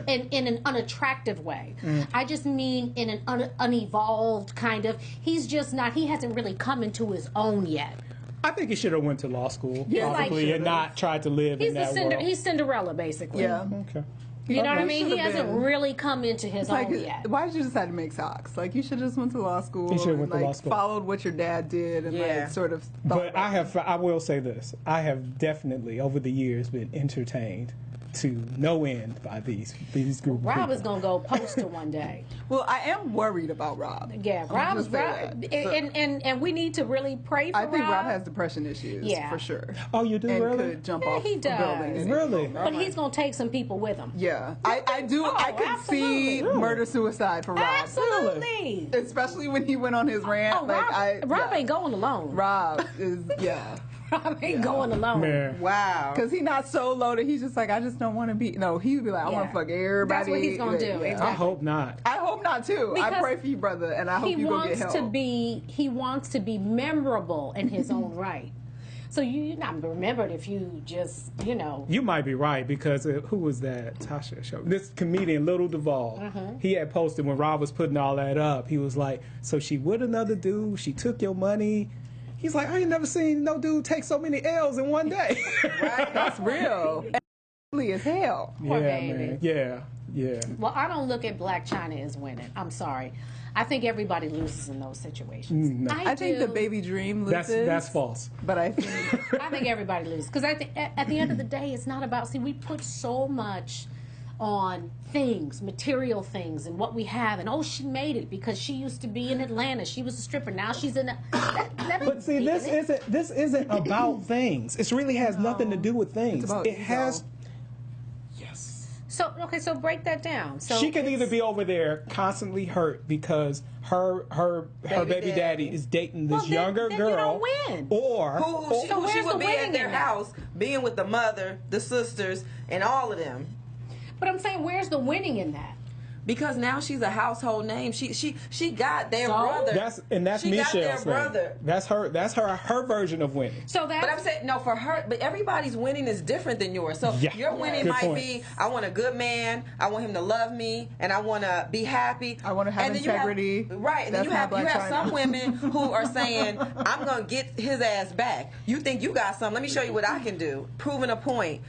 in an unattractive way. I just mean in an unevolved kind of. He's just not. He hasn't really come into his own yet. I think he should have went to law school, He's probably, like- and not tried to live He's in that world. He's Cinderella basically. Yeah. Okay. You know what I Okay. mean? He Should've hasn't been. really come into his Like, own yet. why did you decide to make socks? Like, you should have just went to law school. He should've and, went to like, law school. followed what your dad did and Yeah. like sort of. But I will say this: I have definitely over the years been entertained to no end by these group of Rob people. is gonna go poster one day. Well, I am worried about Rob. Yeah, I'm Rob is just gonna Rob, say that. and we need to really pray for I think Rob Rob. has depression issues. Yeah. For sure. Oh, you do And really? could jump Yeah, off he a does. building. and- Really? But he's gonna take some people with him. Yeah, I do. Oh, I could see absolutely. murder suicide for Rob, Absolutely. especially when he went on his rant. Oh, like Rob yeah. ain't going alone. Rob is Rob ain't going alone. Man. Wow. because he's not so loaded. He's just like, I just don't want to be. No, he would be like, I want Yeah. to fuck everybody. That's what he's gonna do, Yeah. exactly. I hope not. I hope not too. I Because pray for you, brother, and I hope He you go get wants help. to be. He wants to be memorable in his own right. So you're not remembered if you just, You might be right because who was that Tasha show? This comedian Little Duvall. He had posted when Rob was putting all that up. He was like, "So she with another dude? She took your money." He's like, "I ain't never seen no dude take so many L's in one day." Right? That's real. As hell. Poor yeah, baby. man. Yeah. Well, I don't look at Blac Chyna as winning. I'm sorry. I think everybody loses in those situations. No. I think do. the baby dream loses. That's false. But I think I think everybody loses because I think at the end of the day, it's not about. See, we put so much on things, material things, and what we have, and she made it because she used to be in Atlanta. She was a stripper. Now she's in. But see, this isn't about things. It really has nothing to do with things. It's about It has. ego. Yes. So break that down. So She could either be over there constantly hurt because her baby daddy is dating this Well, then- younger then you girl, don't win. or Who she where's would the be winning at their in that? house, being with the mother, the sisters, and all of them. But I'm saying, where's the winning in that? Because now she's a household name. She got their So? brother. that's she got their Michelle's name. brother. That's her version of winning. So But I'm that's saying no for her. But everybody's winning is different than yours. So Yeah. your winning Good might point. be: I want a good man. I want him to love me, and I want to be happy. I wanna have And then you integrity. right, and then That's you not have Blac some Chyna. women who are saying, "I'm gonna get his ass back." You think you got something? Let me show you what I can do. Proving a point.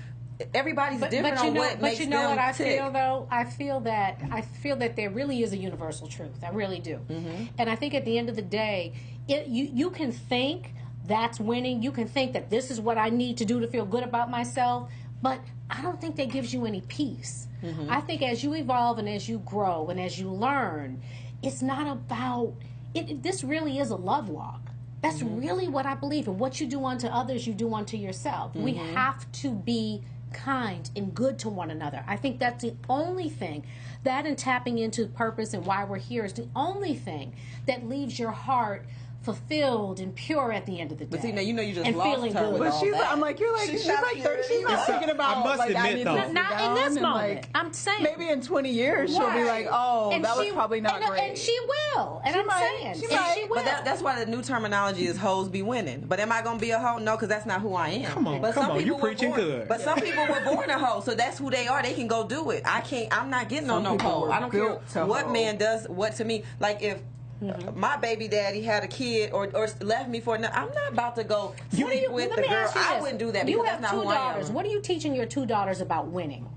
Everybody's different on what makes but you know them what I tick. feel though? I feel that there really is a universal truth. I really do. Mm-hmm. And I think at the end of the day, you can think that's winning. You can think that this is what I need to do to feel good about myself. But I don't think that gives you any peace. Mm-hmm. I think as you evolve and as you grow and as you learn, it's not about it. This really is a love walk. That's really what I believe. And what you do unto others, you do unto yourself. We have to be kind and good to one another. I think that's the only thing, that and tapping into purpose and why we're here is the only thing that leaves your heart fulfilled and pure at the end of the day. But see, now you know you just and lost feeling her good. with But all she's, that. I'm like, she's like 30. She's not thinking about. I must like, admit, need though. to Not in down this and, moment. like, I'm saying. maybe in 20 years she'll be like, oh, And that was she- probably not and, great. And she will. And She I'm might. saying. She and might. she will. But that's why the new terminology is hoes be winning. But am I gonna be a hoe? No, because that's not who I am. Come on, but come some on, people you were preaching born, good. But some people were born a hoe, so that's who they are. They can go do it. I can't. I'm not getting on Some no people hoe. were I don't care built to what hoe. man does what to me. Like if my baby daddy had a kid or left me for another, I'm not about to go sleep with let the me girl. ask you I this. wouldn't do that You because have that's not two who daughters. I am. What are you teaching your two daughters about winning?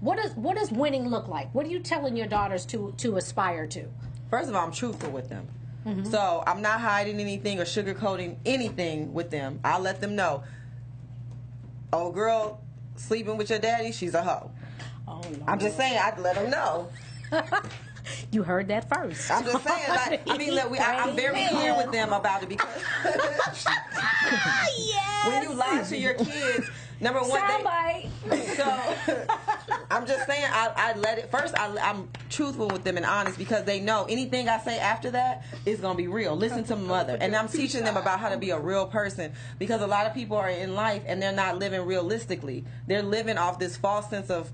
What does winning look like? What are you telling your daughters to aspire to? First of all, I'm truthful with them. Mm-hmm. So I'm not hiding anything or sugarcoating anything with them. I'll let them know. Old girl sleeping with your daddy, she's a hoe. Oh, Lord. I'm just saying, I'd let them know. You heard that first. I'm just saying, like, I mean, look, I'm very clear with them about it because Yes. when you lie to your kids, number one, Soundbite. so I'm just saying, I let it first. I'm truthful with them and honest because they know anything I say after that is gonna be real. Listen to mother, and I'm teaching them about how to be a real person because a lot of people are in life and they're not living realistically. They're living off this false sense of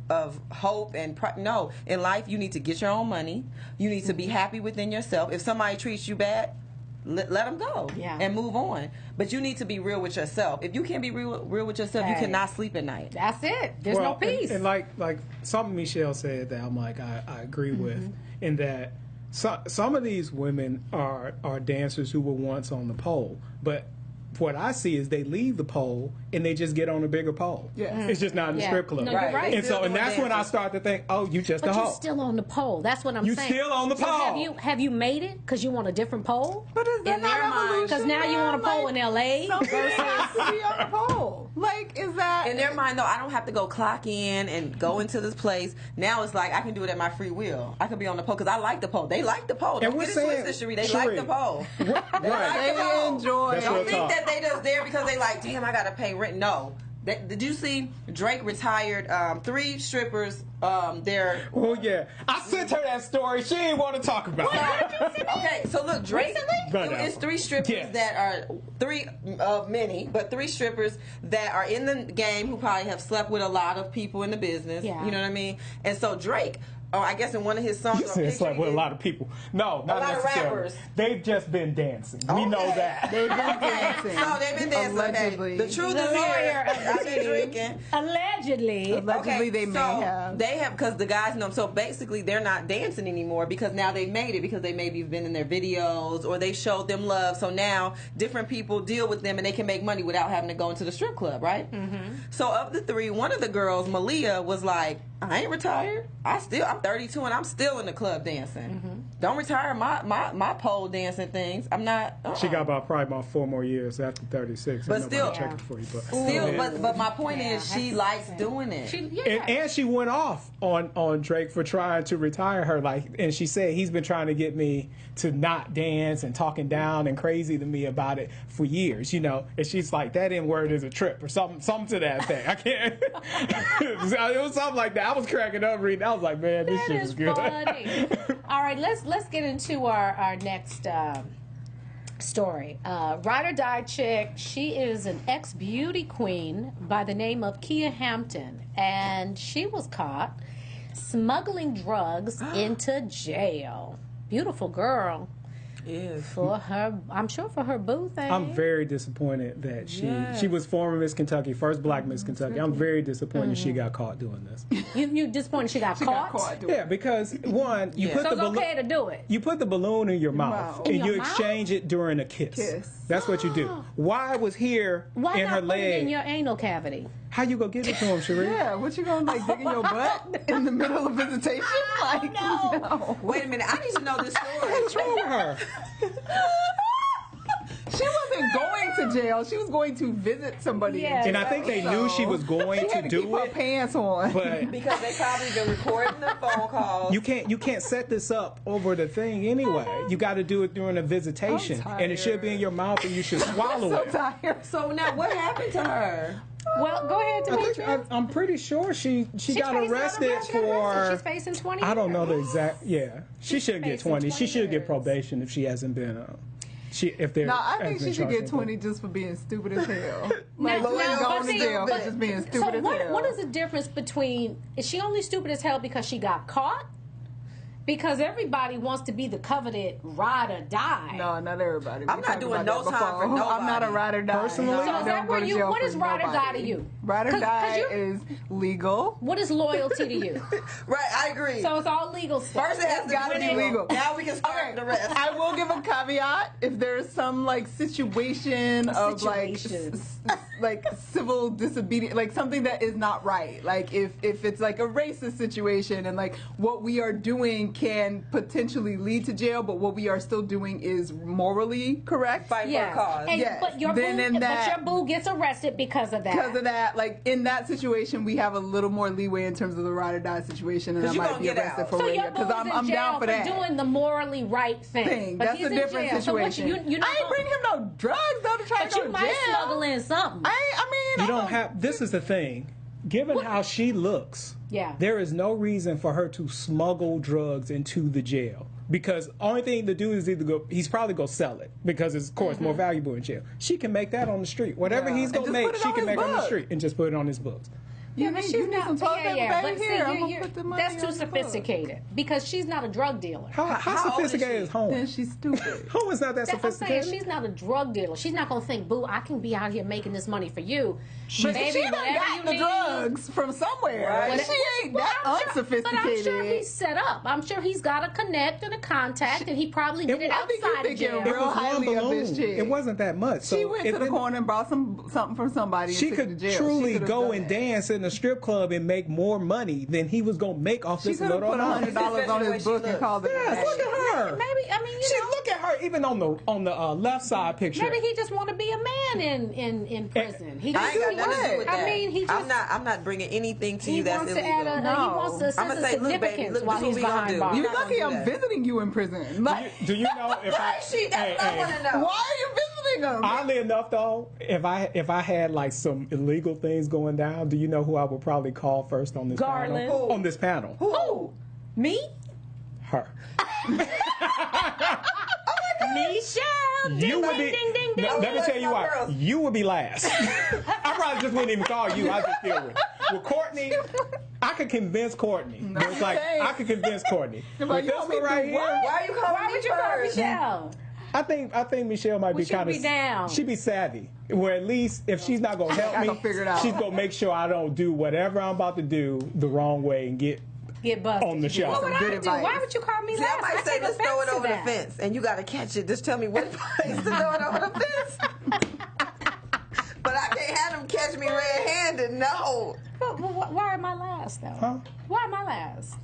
hope and no. In life, you need to get your own money. You need to be happy within yourself. If somebody treats you bad, let them go and move on. But you need to be real with yourself. If you can't be real with yourself, you cannot sleep at night. That's it. There's no peace. And like something Michelle said that I'm like I agree with in that some of these women are dancers who were once on the pole, but what I see is they leave the pole and they just get on a bigger pole. Yeah. It's just not in the strip club. No, you're right. And so, and that's when I start to think, oh, you just But a you're hoe. still on the pole. That's what I'm You saying. still on the So pole. have you made it because you want a different pole? But is that In their not mind, evolution? Because now you want a pole in L.A. Some people have to be on a pole. Like, is that... In their mind, though, I don't have to go clock in and go into this place. Now it's like I can do it at my free will. I can be on the pole because I like the pole. They like the pole. And Don't we're get it saying, twisted, Sheree. They like the pole. Right. They enjoy That's it. real Don't think talk. that they just there because they like, damn, I gotta pay rent. No. Did you see Drake retired 3 strippers? They're Oh yeah, I sent her that story. She didn't want to talk about it. okay. So look, Drake. Right It's now. 3 strippers Yes. that are 3 of many, but 3 strippers that are in the game who probably have slept with a lot of people in the business. Yeah. You know what I mean? And so Drake. Oh, I guess in one of his songs, You or said it's picture like he with a did- lot of people. No, not lot of necessarily. rappers. They've just been dancing. We know Okay. that. They've been Okay, dancing. so they've been dancing. Allegedly. Okay. The truth The is lawyer here. of the I've been team. drinking. Allegedly. Allegedly, they may so have. They have because the guys know. So basically, they're not dancing anymore because now they made it because they maybe been in their videos or they showed them love. So now different people deal with them and they can make money without having to go into the strip club, right? Mm-hmm. So of the 3, one of the girls, Malia, was like, "I ain't retired. I'm 32 and I'm still in the club dancing. Mm-hmm. Don't retire my pole dancing things. I'm not." She got probably about 4 more years after 36. But Ain't nobody still- checking for you. But Still, Yeah. but my point Yeah, is, she that's likes the same. doing it. And she went off on Drake for trying to retire her, and she said he's been trying to get me to not dance and talking down and crazy to me about it for years, and she's like, that N word is a trip or something to that thing. I can't. It was something like that. I was cracking up reading. I was like, man, this That shit is is good. funny. All right, let's get into our next story. Ride or die chick. She is an ex-beauty queen by the name of Kia Hampton, and she was caught smuggling drugs into jail. Beautiful girl. Is. For her, I'm sure for her boo thing. I'm very disappointed that she was former Miss Kentucky, first black Miss Kentucky. I'm very disappointed she got caught doing this. You disappointed she got caught? Yeah, because one, you put So the it's okay to do it. You put the balloon in your mouth mouth. and In you your exchange it during a kiss. That's what you do. Why was here Why in not her put it in leg? your anal cavity? How you gonna give it to him, Sheree? Yeah, what you gonna dig in your butt in the middle of visitation? Like, no. Wait a minute, I need to know this story. What's wrong with her? She wasn't going to jail. She was going to visit somebody. Yeah. And I think they knew she was going She had to to keep do her it, pants on. but Because they probably been recording the phone calls. you can't set this up over the thing anyway. You got to do it during a visitation, I'm and it should be in your mouth, and you should swallow so it. tired. So now, what happened to her? Well, go ahead, Demetria. I'm pretty sure she got arrested for. She's facing 20 I don't know the years. exact. Yeah, she should get facing 20. She 20 should get years. probation if she hasn't been. if they're. No, I think has been she should get charged 20 just for being stupid as hell. Now, Like, she's but going see, to jail for but- just being So stupid as hell. what is the difference between, is she only stupid as hell because she got caught? Because everybody wants to be the coveted ride or die. No, not everybody. I'm We not talked doing about no that time for before. I'm not a nobody. ride or die. Personally? So I is that where you, what is ride or die to you? Ride or 'Cause die you're- is legal. What is loyalty to you? Right, I agree. So it's all legal stuff. First, it has to gotta be be legal. Now we can start the rest. I will give a caveat if there's some like situation of Situation. like civil disobedience, like something that is not right. Like if it's like a racist situation and like what we are doing can potentially lead to jail, but what we are still doing is morally correct. Fight for a cause. And, Yes. but your Then in boo, that- but your boo gets arrested because of that. Because of that, like in that situation, we have a little more leeway in terms of the ride or die situation, and I 'Cause you might gonna be get arrested out. for So it your boo because is I'm in down jail for that. doing the morally right thing. But That's he's a in different jail. So what, situation. you're not I ain't bringing him no drugs though to try but to go you to might jail. smuggle in something. I mean, You don't have. This is the thing. Given how she looks, Yeah. there is no reason for her to smuggle drugs into the jail. Because only thing to do is either go. He's probably gonna sell it because it's of course more valuable in jail. She can make that on the street. Whatever Yeah. he's And gonna just make, put it she on can his make on the book. street and just put it on his books. You but need, she's you need not. some toilet paper, but baby. see, Here, I'm you're- gonna put the money that's too on the book. sophisticated because she's not a drug dealer. How How old is sophisticated she? is home? Then she's stupid. Home is not that That's what I'm saying. sophisticated. She's not a drug dealer. She's not gonna think, "Boo, I can be out here making this money for you." But Baby, she done whatever got you the need. drugs from somewhere. Right. She ain't Well, that I'm sure- unsophisticated. But I'm sure he's set up. I'm sure he's got a connect and a contact, and he probably did it I think you're outside of thinking jail. real highly of this chick. It wasn't that much. So She went to the corner and bought something from somebody. She and took it could to jail. truly She could've go done and that. dance in a strip club and make more money than he was gonna make off She this could have little put amount. $100 on Especially the way his she book and looks. called it. a Yes, day. look at her. Maybe I mean She look at her even on the left side picture. maybe he just want to be a man in prison. He I just ain't got nothing to do with that. I mean, he just I'm not bringing anything to he you that's wants to illegal. add a No. he wants a sense I'ma of say, look, baby, significance look, while this he's what we gonna behind do. bars. You're You not lucky gonna I'm do that. visiting you in prison. Like, Do you know if Why is she? That's what I want to know. why are you visiting him? Oddly enough, though, if I had like some illegal things going down, do you know who I would probably call first on this Garland. panel? Who? On this panel, Who? Me? her. Michelle. You would be. ding, ding, ding. Let me tell you My what. girls. You would be last. I probably just wouldn't even call you. I just deal with it. With Courtney, I could convince Courtney. It's like I could convince Courtney. With Like, you this want one me to right do here, what? Why are you calling Why me would you call first? Michelle? I think Michelle might be she'll kind of. be down. She'd be savvy. Where at least if she's not gonna help I me, gonna figure it out. she's gonna make sure I don't do whatever I'm about to do the wrong way and get Get busted. on the show. What would I Good do? advice. Why would you call me See, last? I might say, take let's throw it offense to over the that. fence, and you got to catch it. Just tell me what place to throw it over the fence. But I can't have them catch me red-handed. No. But why am I last though? Huh? Why am I last?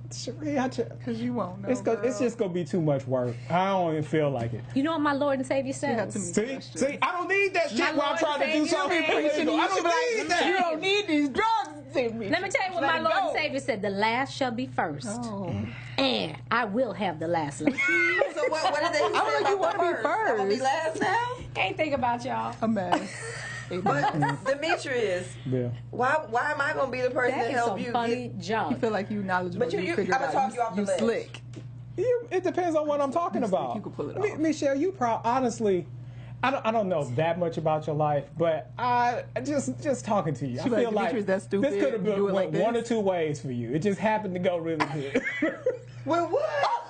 Sheree, Because you won't know. it's just gonna be too much work. I don't even feel like it. You know what my Lord and Savior had says? to meet- See, I don't need that shit My while I'm Lord trying to do Savior something said- illegal. I don't need that. You don't need these drugs. Let me tell you what my Lord and Savior said. The last shall be first. Oh. And I will have the last laugh. So what did they say I don't know, about you wanna the be first? I'm going to be first. last now? Can't think about y'all. A mess. But Demetrius, Yeah. why am I going to be the person That to is help some you funny get... junk. You feel like you knowledgeable. But you- figure it I'ma out. talk you off the ledge. Slick. It depends on what I'm talking about. you can pull it off. Michelle, you honestly, I don't know that much about your life, but I just talking to you, I She feel like, like Demetrius, that's stupid. this could have You do been it like one or this? two ways for you. It just happened to go really good. Well, what? Oh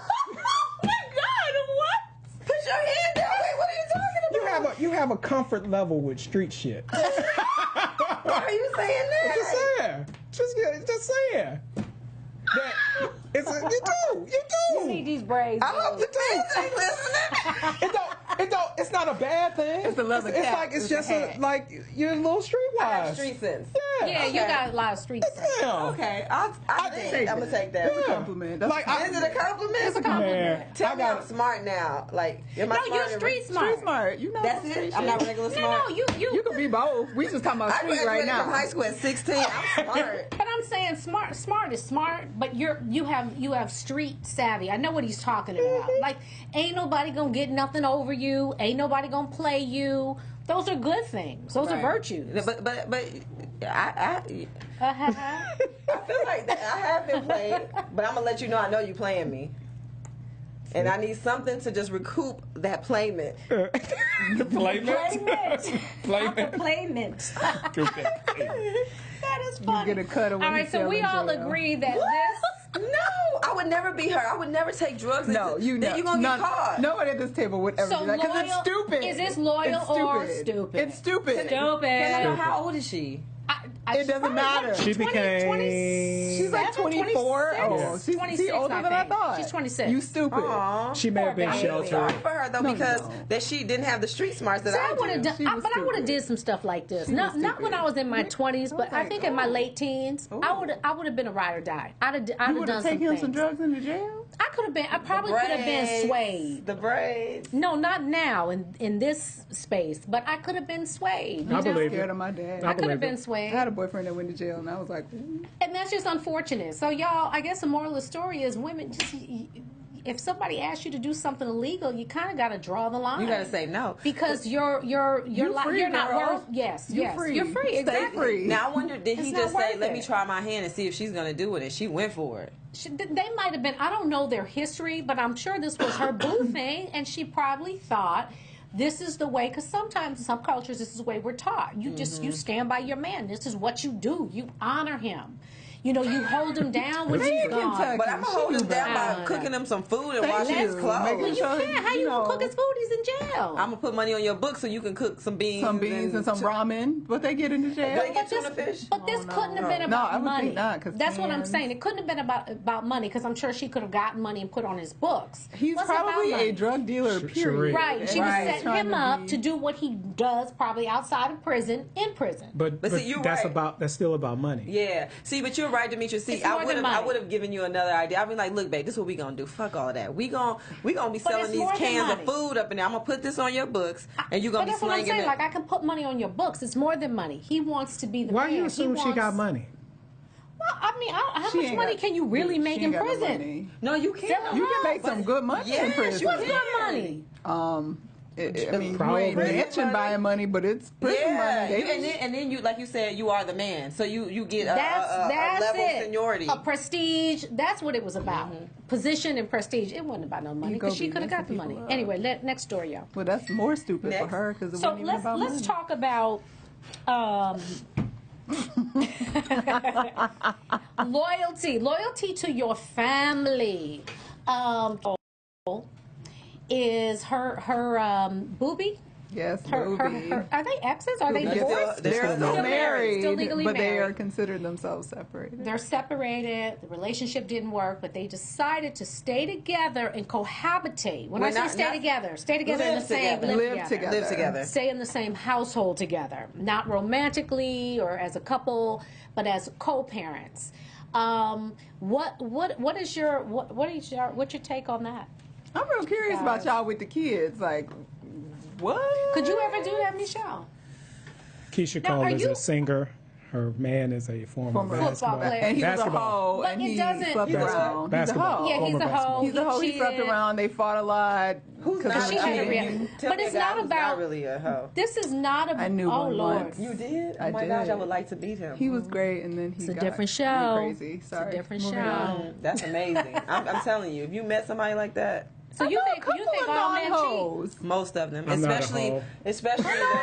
my God, what? Put your hand down. Wait, what are you talking about? you have a comfort level with street shit. Why are you saying that? Just saying. Just saying. That you You see do. these braids. I hope You the do. fans ain't listening. It's not a bad thing. It's a leather It's cap like it's with a just hat. like you're a little I have streetwise. street sense. Yeah, you got a lot of street sense. Yeah. Okay, I think I'm gonna take that. Yeah. Compliment. That's Like, Is it a compliment? It's a compliment. Man, Tell I me I'm got smart now. Like, am I No, smart? you're street smart. street smart. You know That's some it. street I'm not shit. regular No, smart. no, You could be both. We just talking about I street graduated right now. from high school at 16. I'm smart. But I'm saying smart is smart, but you have street savvy. I know what he's talking about. Like, ain't nobody gonna get nothing over you. Ain't nobody gonna play you. Those are good things. Those are Right. virtues. But I Uh-huh. feel like that I have been played, but I'm gonna let you know I know you playing me. And I need something to just recoup that payment. The playment. Playment. That is You funny. get a cut of when All right, he's so we still in all jail. agree that this. No, I would never be her. I would never take drugs. No, then you're gonna get caught. Nobody at this table would ever So do that because it's loyal- stupid. is this loyal It's or stupid? It's stupid. Stupid. And I know how old is she? It doesn't matter. She became. She's like 24. 26. Oh, she's 26, older I than I think. thought. She's 26. You stupid. Aw. She may have been Poor baby. Sorry sheltered. for her though, No, because no. that she didn't have the street smarts that See, I I would have do. done, She was but I would have stupid. did some stuff like this. She Not was not when stupid. I was in my 20s, but I like, think in my late teens, I would have been a ride or die. I'd have You done would have some taken him some things. drugs into jail? I could have been. I probably could have been swayed. The braids. No, not now in this space, but I could have been swayed. I believe Scared it. of my dad. I could believe have been it. I swayed. had a boyfriend that went to jail, and I was like, ooh. And that's just unfortunate. So y'all, I guess the moral of the story is women just if somebody asks you to do something illegal, you kind of got to draw the line. You gotta say no. Because you're free, not girl. worth. Yes, You yes, free. you're free. Stay Exactly. free. Now I wonder, did he It's just not say, worth "Let me it. try my hand and see if she's gonna do it"? And she went for it. They might have been. I don't know their history, but I'm sure this was her boo thing, and she probably thought. This is the way, because sometimes in some cultures, this is the way we're taught. You just you stand by your man. This is what you do. You honor him. You know, you hold him down when Man, he's you can gone. tuck But I'm gonna hold him down I by don't cooking know. him some food and Thank washing you. his clothes. Making Well, you sure, can't. How you know, gonna cook his food? He's in jail. I'm gonna put money on your book so you can cook some beans. some beans and some ramen. What they get into jail? Do they get tuna fish? But this couldn't have been No, about I would money. think not, 'cause That's what I'm cans- saying. It couldn't have been about money, because I'm sure she could have gotten money and put on his books. He's Wasn't about probably money. a drug dealer, period. Sheree. Right. She was And he's setting trying him up be- to do what he does probably outside of prison, in prison. But see, you're that's right. that's still about money. Yeah. See, but you're right, Demetrius. See, It's more than I money. would have given you another idea. I'd be like, look, babe, this is what we gonna do. Fuck all that. We gonna be selling it's these more than cans of money. food up in there. I'm gonna put this on your books, and you're But gonna be that's what I'm slinging saying. it. Like, I can put money on your books. It's more than money. He wants to be the Why man. you assume He she got wants- money? Well, I mean, how She much ain't money got- can you really she make ain't in got no prison? money. No, you can't. Still You can make But- some good money in Yeah, prison. What's Yeah. good money? I mean, Probably. you ain't mentioned money. buying money, but it's prison Yeah, money. and then you, like you said, you are the man, so you get a That's level it. of seniority. A prestige. That's what it was about. Position and prestige. It wasn't about no money, You go because she be could have got the messing money. people up. Anyway, next story, y'all. Well, that's more stupid for Next. her because it So wasn't even about let's money. talk about loyalty to your family. Is her booby? Yes, Her, Ruby. are they exes? Are they They're divorced? They're They're still still married, Still legally but they married. are considered themselves separated. They're separated. The relationship didn't work, but they decided to stay together and cohabitate. When Well, I say not- stay not- together in live the same together. Live together. Live together. Stay in the same household together, not romantically or as a couple, but as co-parents. What's your take on that? I'm real curious about y'all with the kids. Like, what? Could you ever do that, Michelle? Keisha Now, Cole are is you- a singer. Her man is a former Football basketball player. And he was a basketball. hoe, But and it he doesn't- slept He's a around. basketball. Yeah, he's Former a hoe. basketball. He's a hoe. He slept cheated. around. They fought a lot. Who's 'cause not? of She had a cheating. real- Tell But me it's a guy not who's about- not really a hoe. This is not a. I knew oh one Lord. once. You did? Oh I my gosh, did. I would like to beat him. He was great, and then he It's a got different really show. crazy. It's a Sorry. different Moving show. on. That's amazing. I'm telling you, if you met somebody like that, So you think all men cheat? hoes? most of them, I'm not a especially hoe.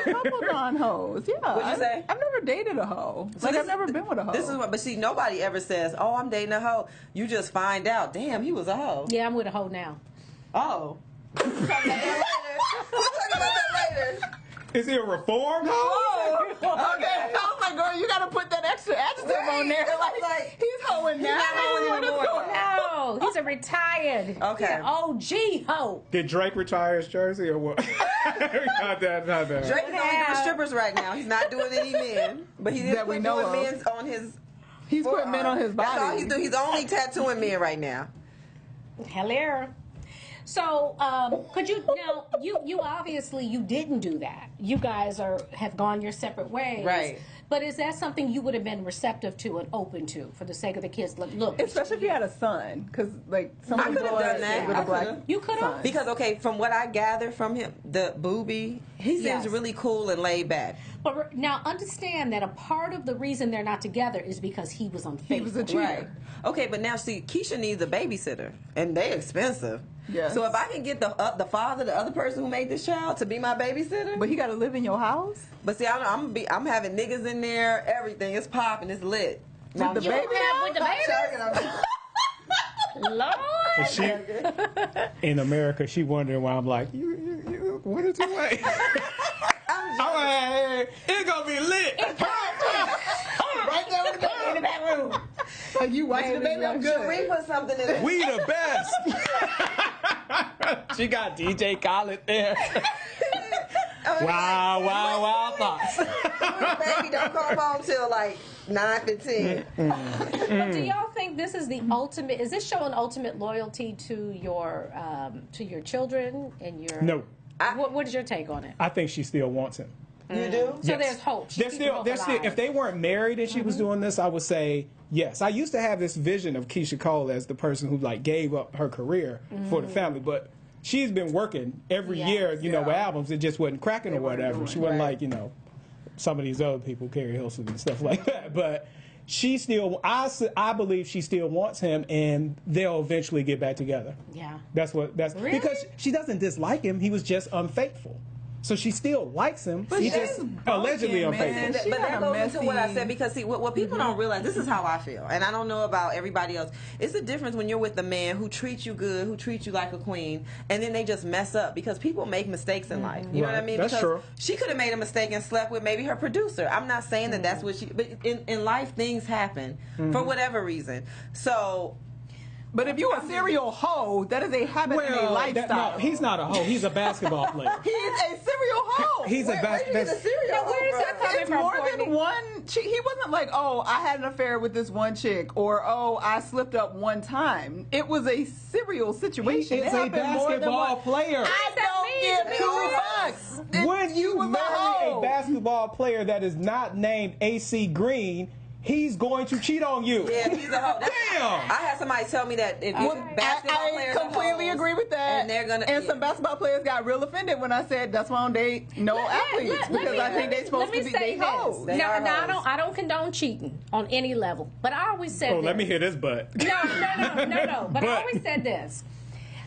the, Couple non-hoes. Yeah. What'd you say? I've never dated a hoe. So Like, this- I've never been with a hoe. This is what, but see, nobody ever says, "Oh, I'm dating a hoe." You just find out, damn, he was a hoe. Yeah, I'm with a hoe now. Oh, we'll talk about that later. We'll talk about that later. Is he a reformed hoe? Okay, I was like, girl, you gotta put that extra adjective Right. on there. Like, Like, he's hoeing now. not hoeing What is anymore. going on? No, he's a retired. Okay. OG hoe. Did Drake retire his jersey or what? Not that. Drake is only doing strippers right now. He's not doing any men, but he is That we putting know doing of. men's on his. He's putting men on his body. That's all he's doing. He's only tattooing men right now. Hello. So, could you now? You obviously you didn't do that. You guys have gone your separate ways. Right. But is that something you would have been receptive to and open to for the sake of the kids? Look, Especially if you had a son, because like some I people could have done that. with a black You could have? son. Because from what I gather from him, the booby, he seems Yes. really cool and laid back. But now understand that a part of the reason they're not together is because he was unfaithful. He was a cheater. Right. Okay, but now see, Keisha needs a babysitter, and they expensive. Yes. So if I can get the father, the other person who made this child, to be my babysitter, But he got to live in your house. but see, I'm having niggas in there, everything, it's popping, it's lit. Now, the you- baby with the baby? Lord. And she, in America, she wondering why I'm like, you what is it like? I'm like, it's gonna be lit. Right there with the baby in the back room. Like you watching the baby, I'm good. Sheree put something in there. We the best. She got DJ Khaled there. Wow thoughts. Baby don't come home till like 9:15. But do y'all think this is the ultimate? Is this showing ultimate loyalty to your children and your? No, What is your take on it? I think she still wants him. You do? So Yes. there's hope. She keeps hope There's still, alive. if they weren't married and she was doing this, I would say yes. I used to have this vision of Keisha Cole as the person who like gave up her career for the family, but she's been working every Yes. year, you know, with albums. It just wasn't cracking or weren't whatever. doing She wasn't right. like, you know, some of these other people, Carrie Hilson and stuff like that. But she still, I believe she still wants him, and they'll eventually get back together. Yeah. That's Really? because she doesn't dislike him. He was just unfaithful. So she still likes him. He's just allegedly broken, man. unfaithful. She But had that a goes into what I messy- said, because see, what people don't realize, this is how I feel, and I don't know about everybody else. It's the difference when you're with a man who treats you good, who treats you like a queen, and then they just mess up, because people make mistakes in life. You know what I Right. mean? That's Because true. she could have made a mistake and slept with maybe her producer. I'm not saying that that's what she, but in life things happen for whatever reason. So But if you're a serial hoe, that is a habit and a lifestyle. no, he's not a hoe. He's a basketball player. He is a serial hoe. He's a where you get a cereal Now, where is from? that coming It's from, more Courtney? than one. He wasn't like, oh, I had an affair with this one chick, or oh, I slipped up one time. It was a serial situation. He's It a happened more than basketball one. player. I don't give two fucks. When She you was marry hoe. a basketball player that is not named AC Green, he's going to cheat on you. Yeah, he's a hoe. Damn. I had somebody tell me that if basketball I players are completely hoes, agree with that. and they're gonna. And some basketball players got real offended when I said that's why I don't date no athletes, because I think they're supposed to be they hoes. They are Now, hoes. I don't condone cheating on any level, but I always said Oh, this. let me hear this butt. No. But I But- always said this,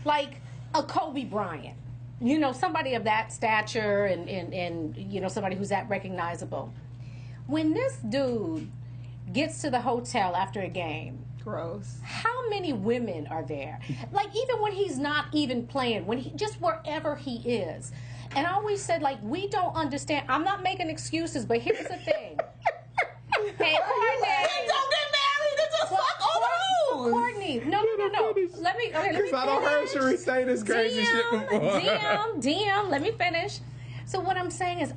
like a Kobe Bryant, you know, somebody of that stature and you know, somebody who's that recognizable. When this dude gets to the hotel after a game, Gross. how many women are there? Like, even when he's not even playing, when he just wherever he is. And I always said, like, we don't understand. I'm not making excuses, but here's the thing. Hey, Courtney. Don't get married and just fuck all the hoes. Courtney, no. Let me Because I don't heard Sheree say this crazy shit before. DM, let me finish. So what I'm saying is,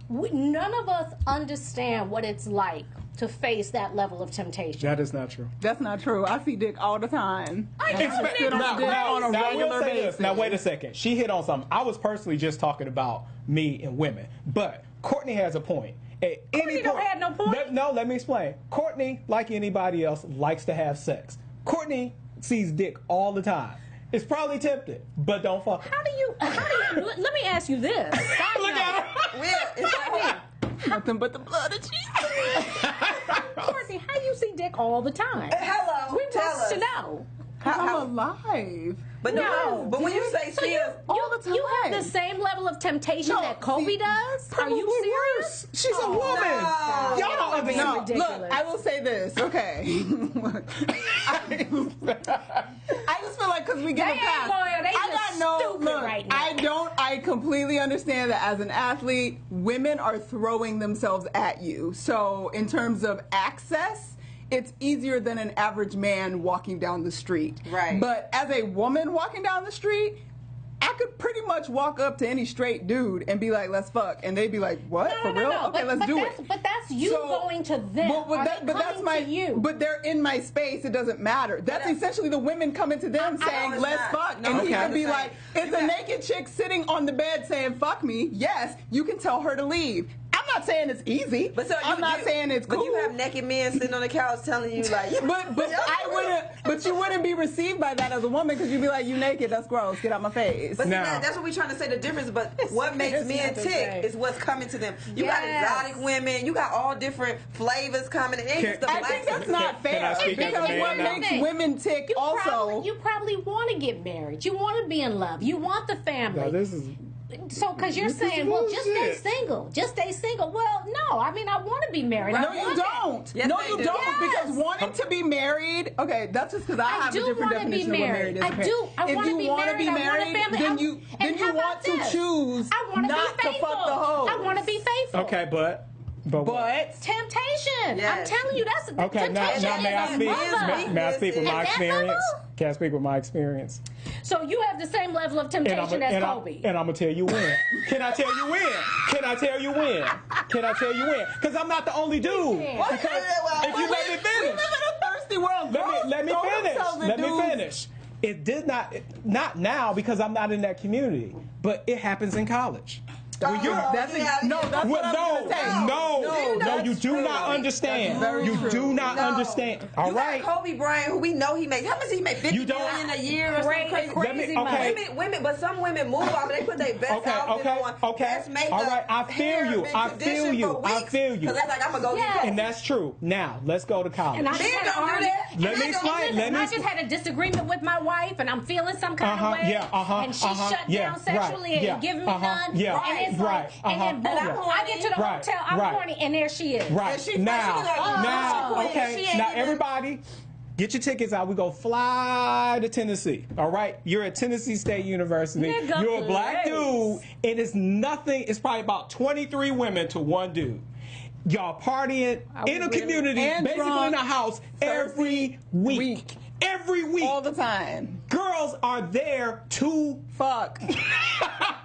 none of us understand what it's like to face that level of temptation. That is not true. That's not true. I see dick all the time. I And know sit on that. dick on a Now, I will regular say this. basis. Now, wait a second. She hit on something. I was personally just talking about me and women. But Courtney has a point. At any don't point, have no point. Let me explain. Courtney, like anybody else, likes to have sex. Courtney sees dick all the time. It's probably tempted, but don't fuck her. How do you? Let me ask you this. Look at her. Will, is that Nothing but the blood of Jesus. Courtney, how you see dick all the time? Hello, We tell want us. to know. I'm alive. But No. but when you say So she is, all the you have time. the same level of temptation No, that Kobe see, does? Are you Probably serious? worse. She's a woman. no. Y'all don't understand. No, ridiculous. look, I will say this. Okay. I just feel like because we get They a pass. ain't loyal. They I just got no stupid look. right now. I completely understand that as an athlete, women are throwing themselves at you. So in terms of access, it's easier than an average man walking down the street. Right. But as a woman walking down the street, I could pretty much walk up to any straight dude and be like, "Let's fuck," and they'd be like, "What? For real? Okay, let's do it." But that's you going to them. Are they that's coming my. to you? But they're in my space. It doesn't matter. That's essentially the women coming to them saying, it's "Let's not. fuck," No, and he okay. can be I'm like, saying, "It's you a got- naked chick sitting on the bed saying, 'Fuck me.' Yes, you can tell her to leave." I'm not saying it's easy. But so I'm not saying it's cool. But you have naked men sitting on the couch telling you like. But I wouldn't. But you wouldn't be received by that as a woman because you'd be like, "You naked? That's gross. Get out my face." But see, Now- that's what we're trying to say the difference. But what makes men tick is what's coming to them. You got exotic women. You got all different flavors coming. It ain't just the I black think that's people. not Can I fair speak as a because man what now? makes women tick also. You probably want to get married. You want to be in love. You want the family. Now, this is So, because you're This is saying, well, just stay bullshit. single. Just stay single. Well, no. I mean, I want to be married. No, I you want that. don't. Yes, No, they you do. don't. Yes. Because wanting to be married, okay, that's just because I have a do different wanna be definition of what married. married is. I do. I if wanna you be wanna married, I want a family. then I'm- you and how want about to this? choose I want to not be to faithful. fuck the hoe. I want to be faithful. okay, but what? But Temptation. Yes. I'm telling you, that's Okay, now temptation. may I is a speak? mother. May I speak with my At that experience? level? Can I speak with my experience? So you have the same level of temptation as Kobe. And I'm gonna tell you when. Can I tell you when? Can I tell you when? Can I tell you when? Because I'm not the only dude. Yeah. Because if you let me we finish, live in a thirsty world. let me Girls throw finish. themselves in Let me dudes. finish. It did not now because I'm not in that community, but it happens in college. When you're That's well, what I'm gonna say. no, you do not understand. That's very You true. do not understand. All You right. got Kobe Bryant, who we know he makes. How much he make? 50 You don't- million a year or something crazy. Crazy okay. Women, but some women move off. They put their best outfit on. Best makeup. All right, I feel hair, you. been I feel conditioned you. for I weeks, feel you. 'cause they're like, I'm gonna go Yes. get And that's true. Now let's go to college. And I just Men had don't an do argument. that. Let me explain. Let me I just had a disagreement with my wife, and I'm feeling some kind of way. And she shut down sexually and giving me none. And it's like, and then boom, Yeah. I get to the Right. hotel, I'm Right. horny, and there she is. Right And she now, like, okay. she ain't Now even- everybody, get your tickets out. We go fly to Tennessee. All right, you're at Tennessee State University. Nigga, You're a black please. dude, and it's nothing. It's probably about 23 women to one dude. Y'all partying in a community, And basically in drunk, a house every week. Every week, all the time. girls are there to Fuck.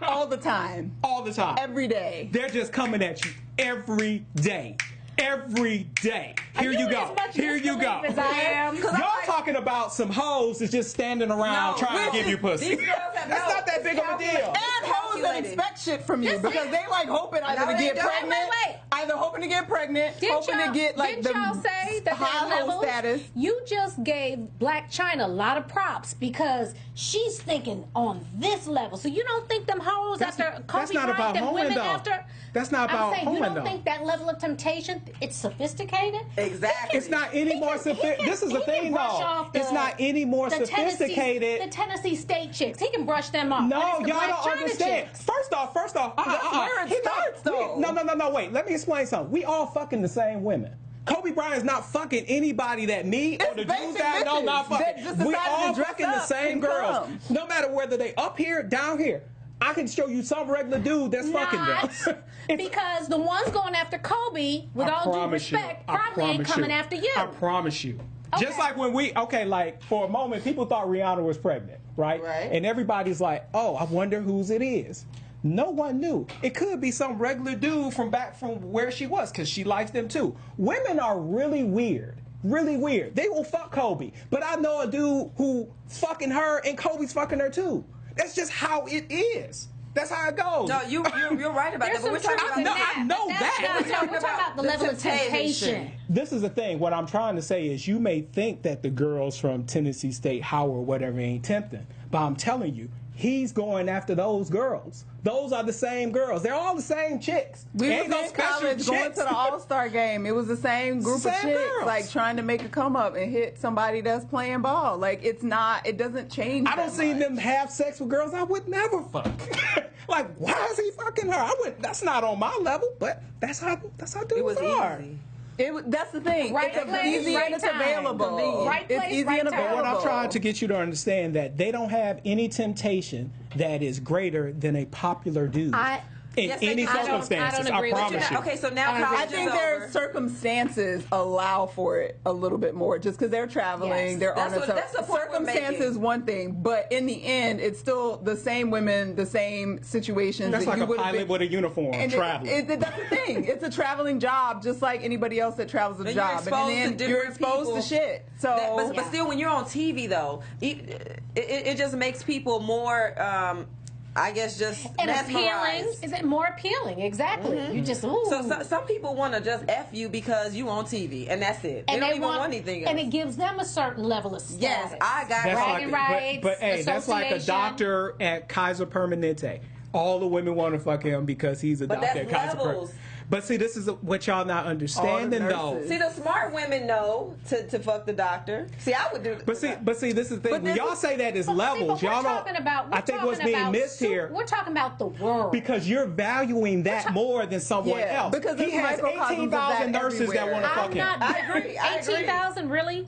All the time. all the time. Every day. They're just coming at you every day. Every day. Here you go. As much Here you go. disbelief as I am. Y'all talking about some hoes that's just standing around trying to give you pussy. These girls have That's not that big of a deal. And hoes that expect shit from you because they like hoping either No, to they get don't. pregnant, Wait. either hoping to get pregnant, Didn't hoping to get like didn't y'all the say that high their hoe levels? status. You just gave Black China a lot of props because she's thinking on this level. So you don't think them hoes That's- after Kobe that's not Bryant, about them hoeing, women though. after? That's not about I'm saying, you hoeing, don't though. think that level of temptation, it's sophisticated? Exactly. It's not any more sophisticated. This is the thing, though. It's not any more the sophisticated. The Tennessee State chicks. He can brush them off. No, But it's the y'all Black don't China understand. chicks. First off, where it He not- starts, though. No, wait. Let me explain something. We all fucking the same women. Kobe Bryant's not fucking anybody that me or It's the dudes basic that I know bitches not that fucking. just We decided to all dress fucking the up same and girls. come. No matter whether they up here, down here. I can show you some regular dude that's fucking them. Not because the ones going after Kobe, with I all due promise you, respect, I probably ain't promise coming you. after you. I promise you. Okay. Just like when like for a moment, people thought Rihanna was pregnant, right? Right. And everybody's like, oh, I wonder whose it is. No one knew. It could be some regular dude from back from where she was because she likes them too. Women are really weird. Really weird. They will fuck Kobe. But I know a dude who fucking her and Kobe's fucking her too. That's just how it is. That's how it goes. No, you're right about that. There's But we're some talking truth about in I know But that. that's not- We're we're talking about the the level of temptation. temptation. This is the thing. What I'm trying to say is you may think that the girls from Tennessee State, Howard, whatever, ain't tempting. But I'm telling you, he's going after those girls. Those are the same girls. They're all the same chicks. We Ain't was no in special college going to chicks. the All-Star game. It was the same group of Same chicks, girls. like trying to make a come up and hit somebody that's playing ball. Like it doesn't change. I don't that see much. them have sex with girls I would never fuck. Like, why is he fucking her? That's not on my level, but that's how dudes It was are. easy. That's the thing. Right It's place, easy right and it's time. available. Convenient. Right It's place, easy right and time. available. What I'm trying to get you to understand that they don't have any temptation that is greater than a popular dude. In Yes, they any do. I don't circumstances, I, agree with promise you. you. Okay, so now I college I is think over. their circumstances allow for it a little bit more, just because they're traveling, Yes. they're That's on what- that's the point we're circumstances making. one thing, but in the end, it's still the same women, the same situations. That's that like you a would've pilot been- with a uniform and traveling. that's the thing. It's a traveling job, just like anybody else that travels a And you're job. exposed and to then you're different exposed people. to shit. So, But still, when you're on TV, though, it just makes people more I guess just And appealing. mesmerized. Is it more appealing? Exactly. You just, ooh. So some people want to just F you because you on TV, and that's it. They don't even want anything else. And it gives them a certain level of status. Yes, I got That's bragging like, rights, but hey, that's like a association. doctor at Kaiser Permanente. All the women want to fuck him because he's a But doctor that's at Kaiser levels. Permanente. But see, this is what y'all not understanding though. nurses. See, the smart women know to fuck the doctor. See, I would do. But see, this is the thing. When y'all say that is But see, levels, but we're y'all don't. talking about, I think what's being missed here. We're talking about the world. Because you're valuing that more than someone Yeah, else. because he there's has microcosms of that 18,000 nurses that everywhere. want to fuck I'm him. not. I agree. 18,000, really?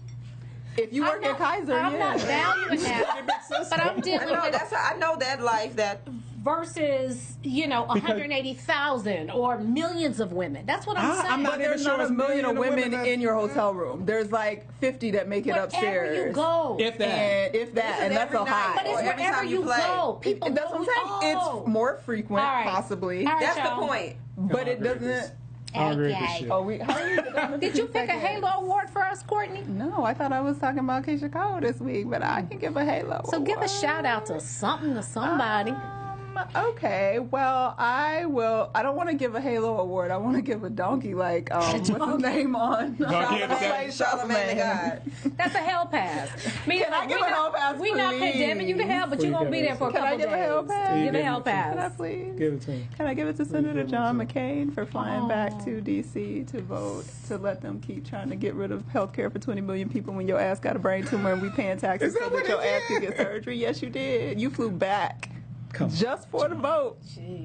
If you work at Kaiser, I'm not valuing that. But I'm I dealing know with I know that life that. versus, 180,000 or millions of women. That's what I'm saying. I'm not But even there's sure not it's a million of women that- in your hotel room. There's like 50 that make it Wherever upstairs. you go. If that. And if that, and that's every a night. high. But it's Or every wherever time you you play. go. People That's what I'm saying. It's more frequent, All right. possibly, All right, That's y'all. the point. but I it agree with this. doesn't. I agree with this Okay. shit. Oh, how are you doing? Did you pick a Halo award for us, Courtney? No, I thought I was talking about Keisha Cole this week, but I can give a Halo. So give a award. shout out to something to somebody. Okay, well, I will. I don't want to give a Halo award. I want to give a donkey, like, what's his name on? Donkey of the Day. Charlamagne the God. That's a hell pass. Can I give a hell pass, We not please? condemning you to hell, but you're going to be there for a Can I couple give days. a hell pass? Give a hell Can Can I pass. please? Give it to me. Can I give it to Senator John McCain for flying back Oh. to D.C. to vote to let them keep trying to get rid of health care for 20 million people when your ass got a brain tumor and we paying taxes Is that so what that your it ass can is? get surgery? Yes, you did. You flew back. Come on. Just for the vote.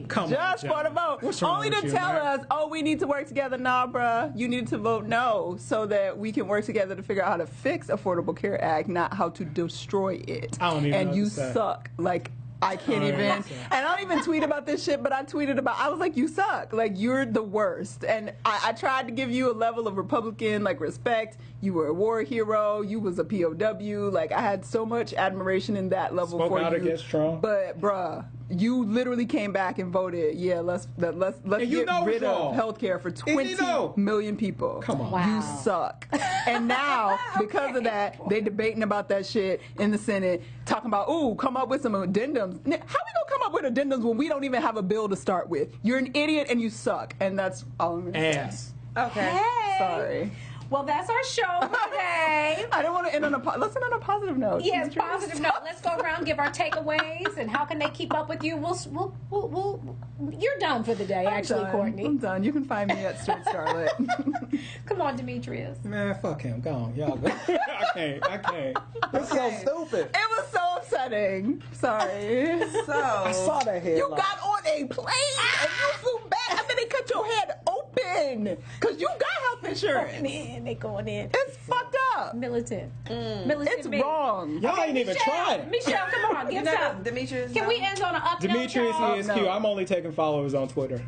Come Just on, for the John. vote. What's wrong Only with to you, tell man? us, oh, we need to work together. Nah, bruh. You need to vote no so that we can work together to figure out how to fix Affordable Care Act, not how to destroy it. I don't even And you understand. suck. Like, I can't even. And I don't even tweet about this shit, but I tweeted about, I was like, you suck. Like, you're the worst. And I tried to give you a level of Republican, like, respect. You were a war hero. You was a POW. Like, I had so much admiration in that level Spoke for out you. against Trump. But, bruh, you literally came back and voted, yeah, let's And you get know rid it's wrong. of health care for you 20 know. million people. Come on. Wow. You suck. And now, because of that, they debating about that shit in the Senate, talking about, ooh, come up with some addendums. How we gonna come up with addendums when we don't even have a bill to start with? You're an idiot and you suck. And that's all I'm gonna say. Ass. Okay. Hey. Sorry. Well, that's our show for today. I don't want to end on let's end on a positive note. Yes, Teachers. positive note. Let's go around, give our takeaways, and how can they keep up with you? We'll you're done for the day, actually, I'm Courtney. done. You can find me at Straight Starlet. Come on, Demetrius. Man, fuck him. Go on. Y'all go. I can't. It's so stupid. It was so upsetting. Sorry. So I saw that headline. You got on a plane and you flew back. I mean, they cut your head open because you got health insurance. They going in. It's fucked up. Militant. Militant. It's me. wrong. Y'all ain't even trying. Michelle, come on, you give know some. Demetrius. Can we end on an up note? Demetrius y'all? ESQ. I'm only taking followers on Twitter.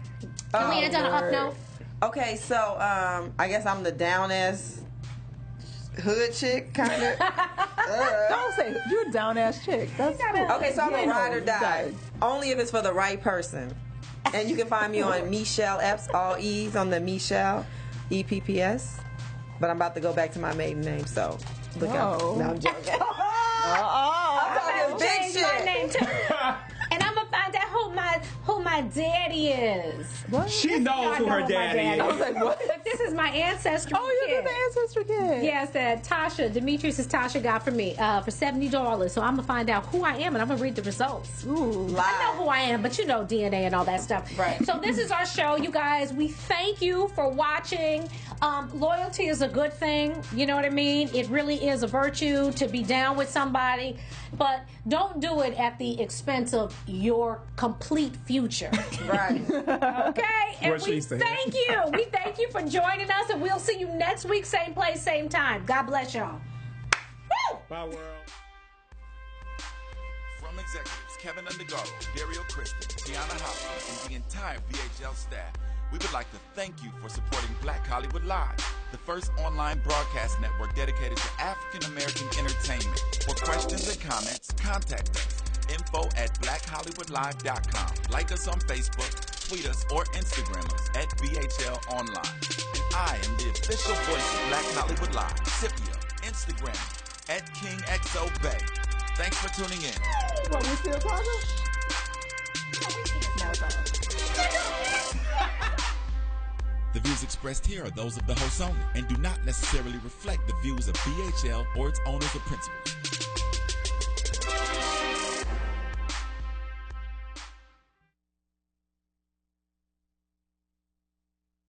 Can we end on an up note? Okay, so I guess I'm the down ass hood chick kind of. Don't say you're a down ass chick. That's cool. Okay, so I'm a Yeah, ride or no, die. Only if it's for the right person. And you can find me on Michelle Epps, all E's on the Michelle EPPS. But I'm about to go back to my maiden name, so look out. Whoa. No, I'm joking. Uh-oh. I'm talking big Change my shit. name too. And I'm gonna find out who my daddy is. What? She knows who her daddy I was is. like, what? But this is my ancestry. Oh, you're kid. the ancestor kid. Yes, that Demetrius' Tasha got for me for $70. So I'm gonna find out who I am and I'm gonna read the results. Ooh. I know who I am, but you know DNA and all that stuff. Right. So this is our show, you guys. We thank you for watching. Loyalty is a good thing. You know what I mean? It really is a virtue to be down with somebody, but don't do it at the expense of your complete future. Right. Okay? And What we she said. thank you. We thank you for joining us, and we'll see you next week, same place, same time. God bless y'all. Woo! Bye, world. From executives Kevin Undergaro, Dario Kristen, Tiana Hopkins, and the entire BHL staff, we would like to thank you for supporting Black Hollywood Live, the first online broadcast network dedicated to African American entertainment. For questions and comments, contact us. info@blackhollywoodlive.com. Like us on Facebook, tweet us, or Instagram us at BHL Online. And I am the official voice of Black Hollywood Live, Scipio, Instagram @KingXOBay. Thanks for tuning in. What, we still talking? The views expressed here are those of the host only and do not necessarily reflect the views of BHL or its owners or principals.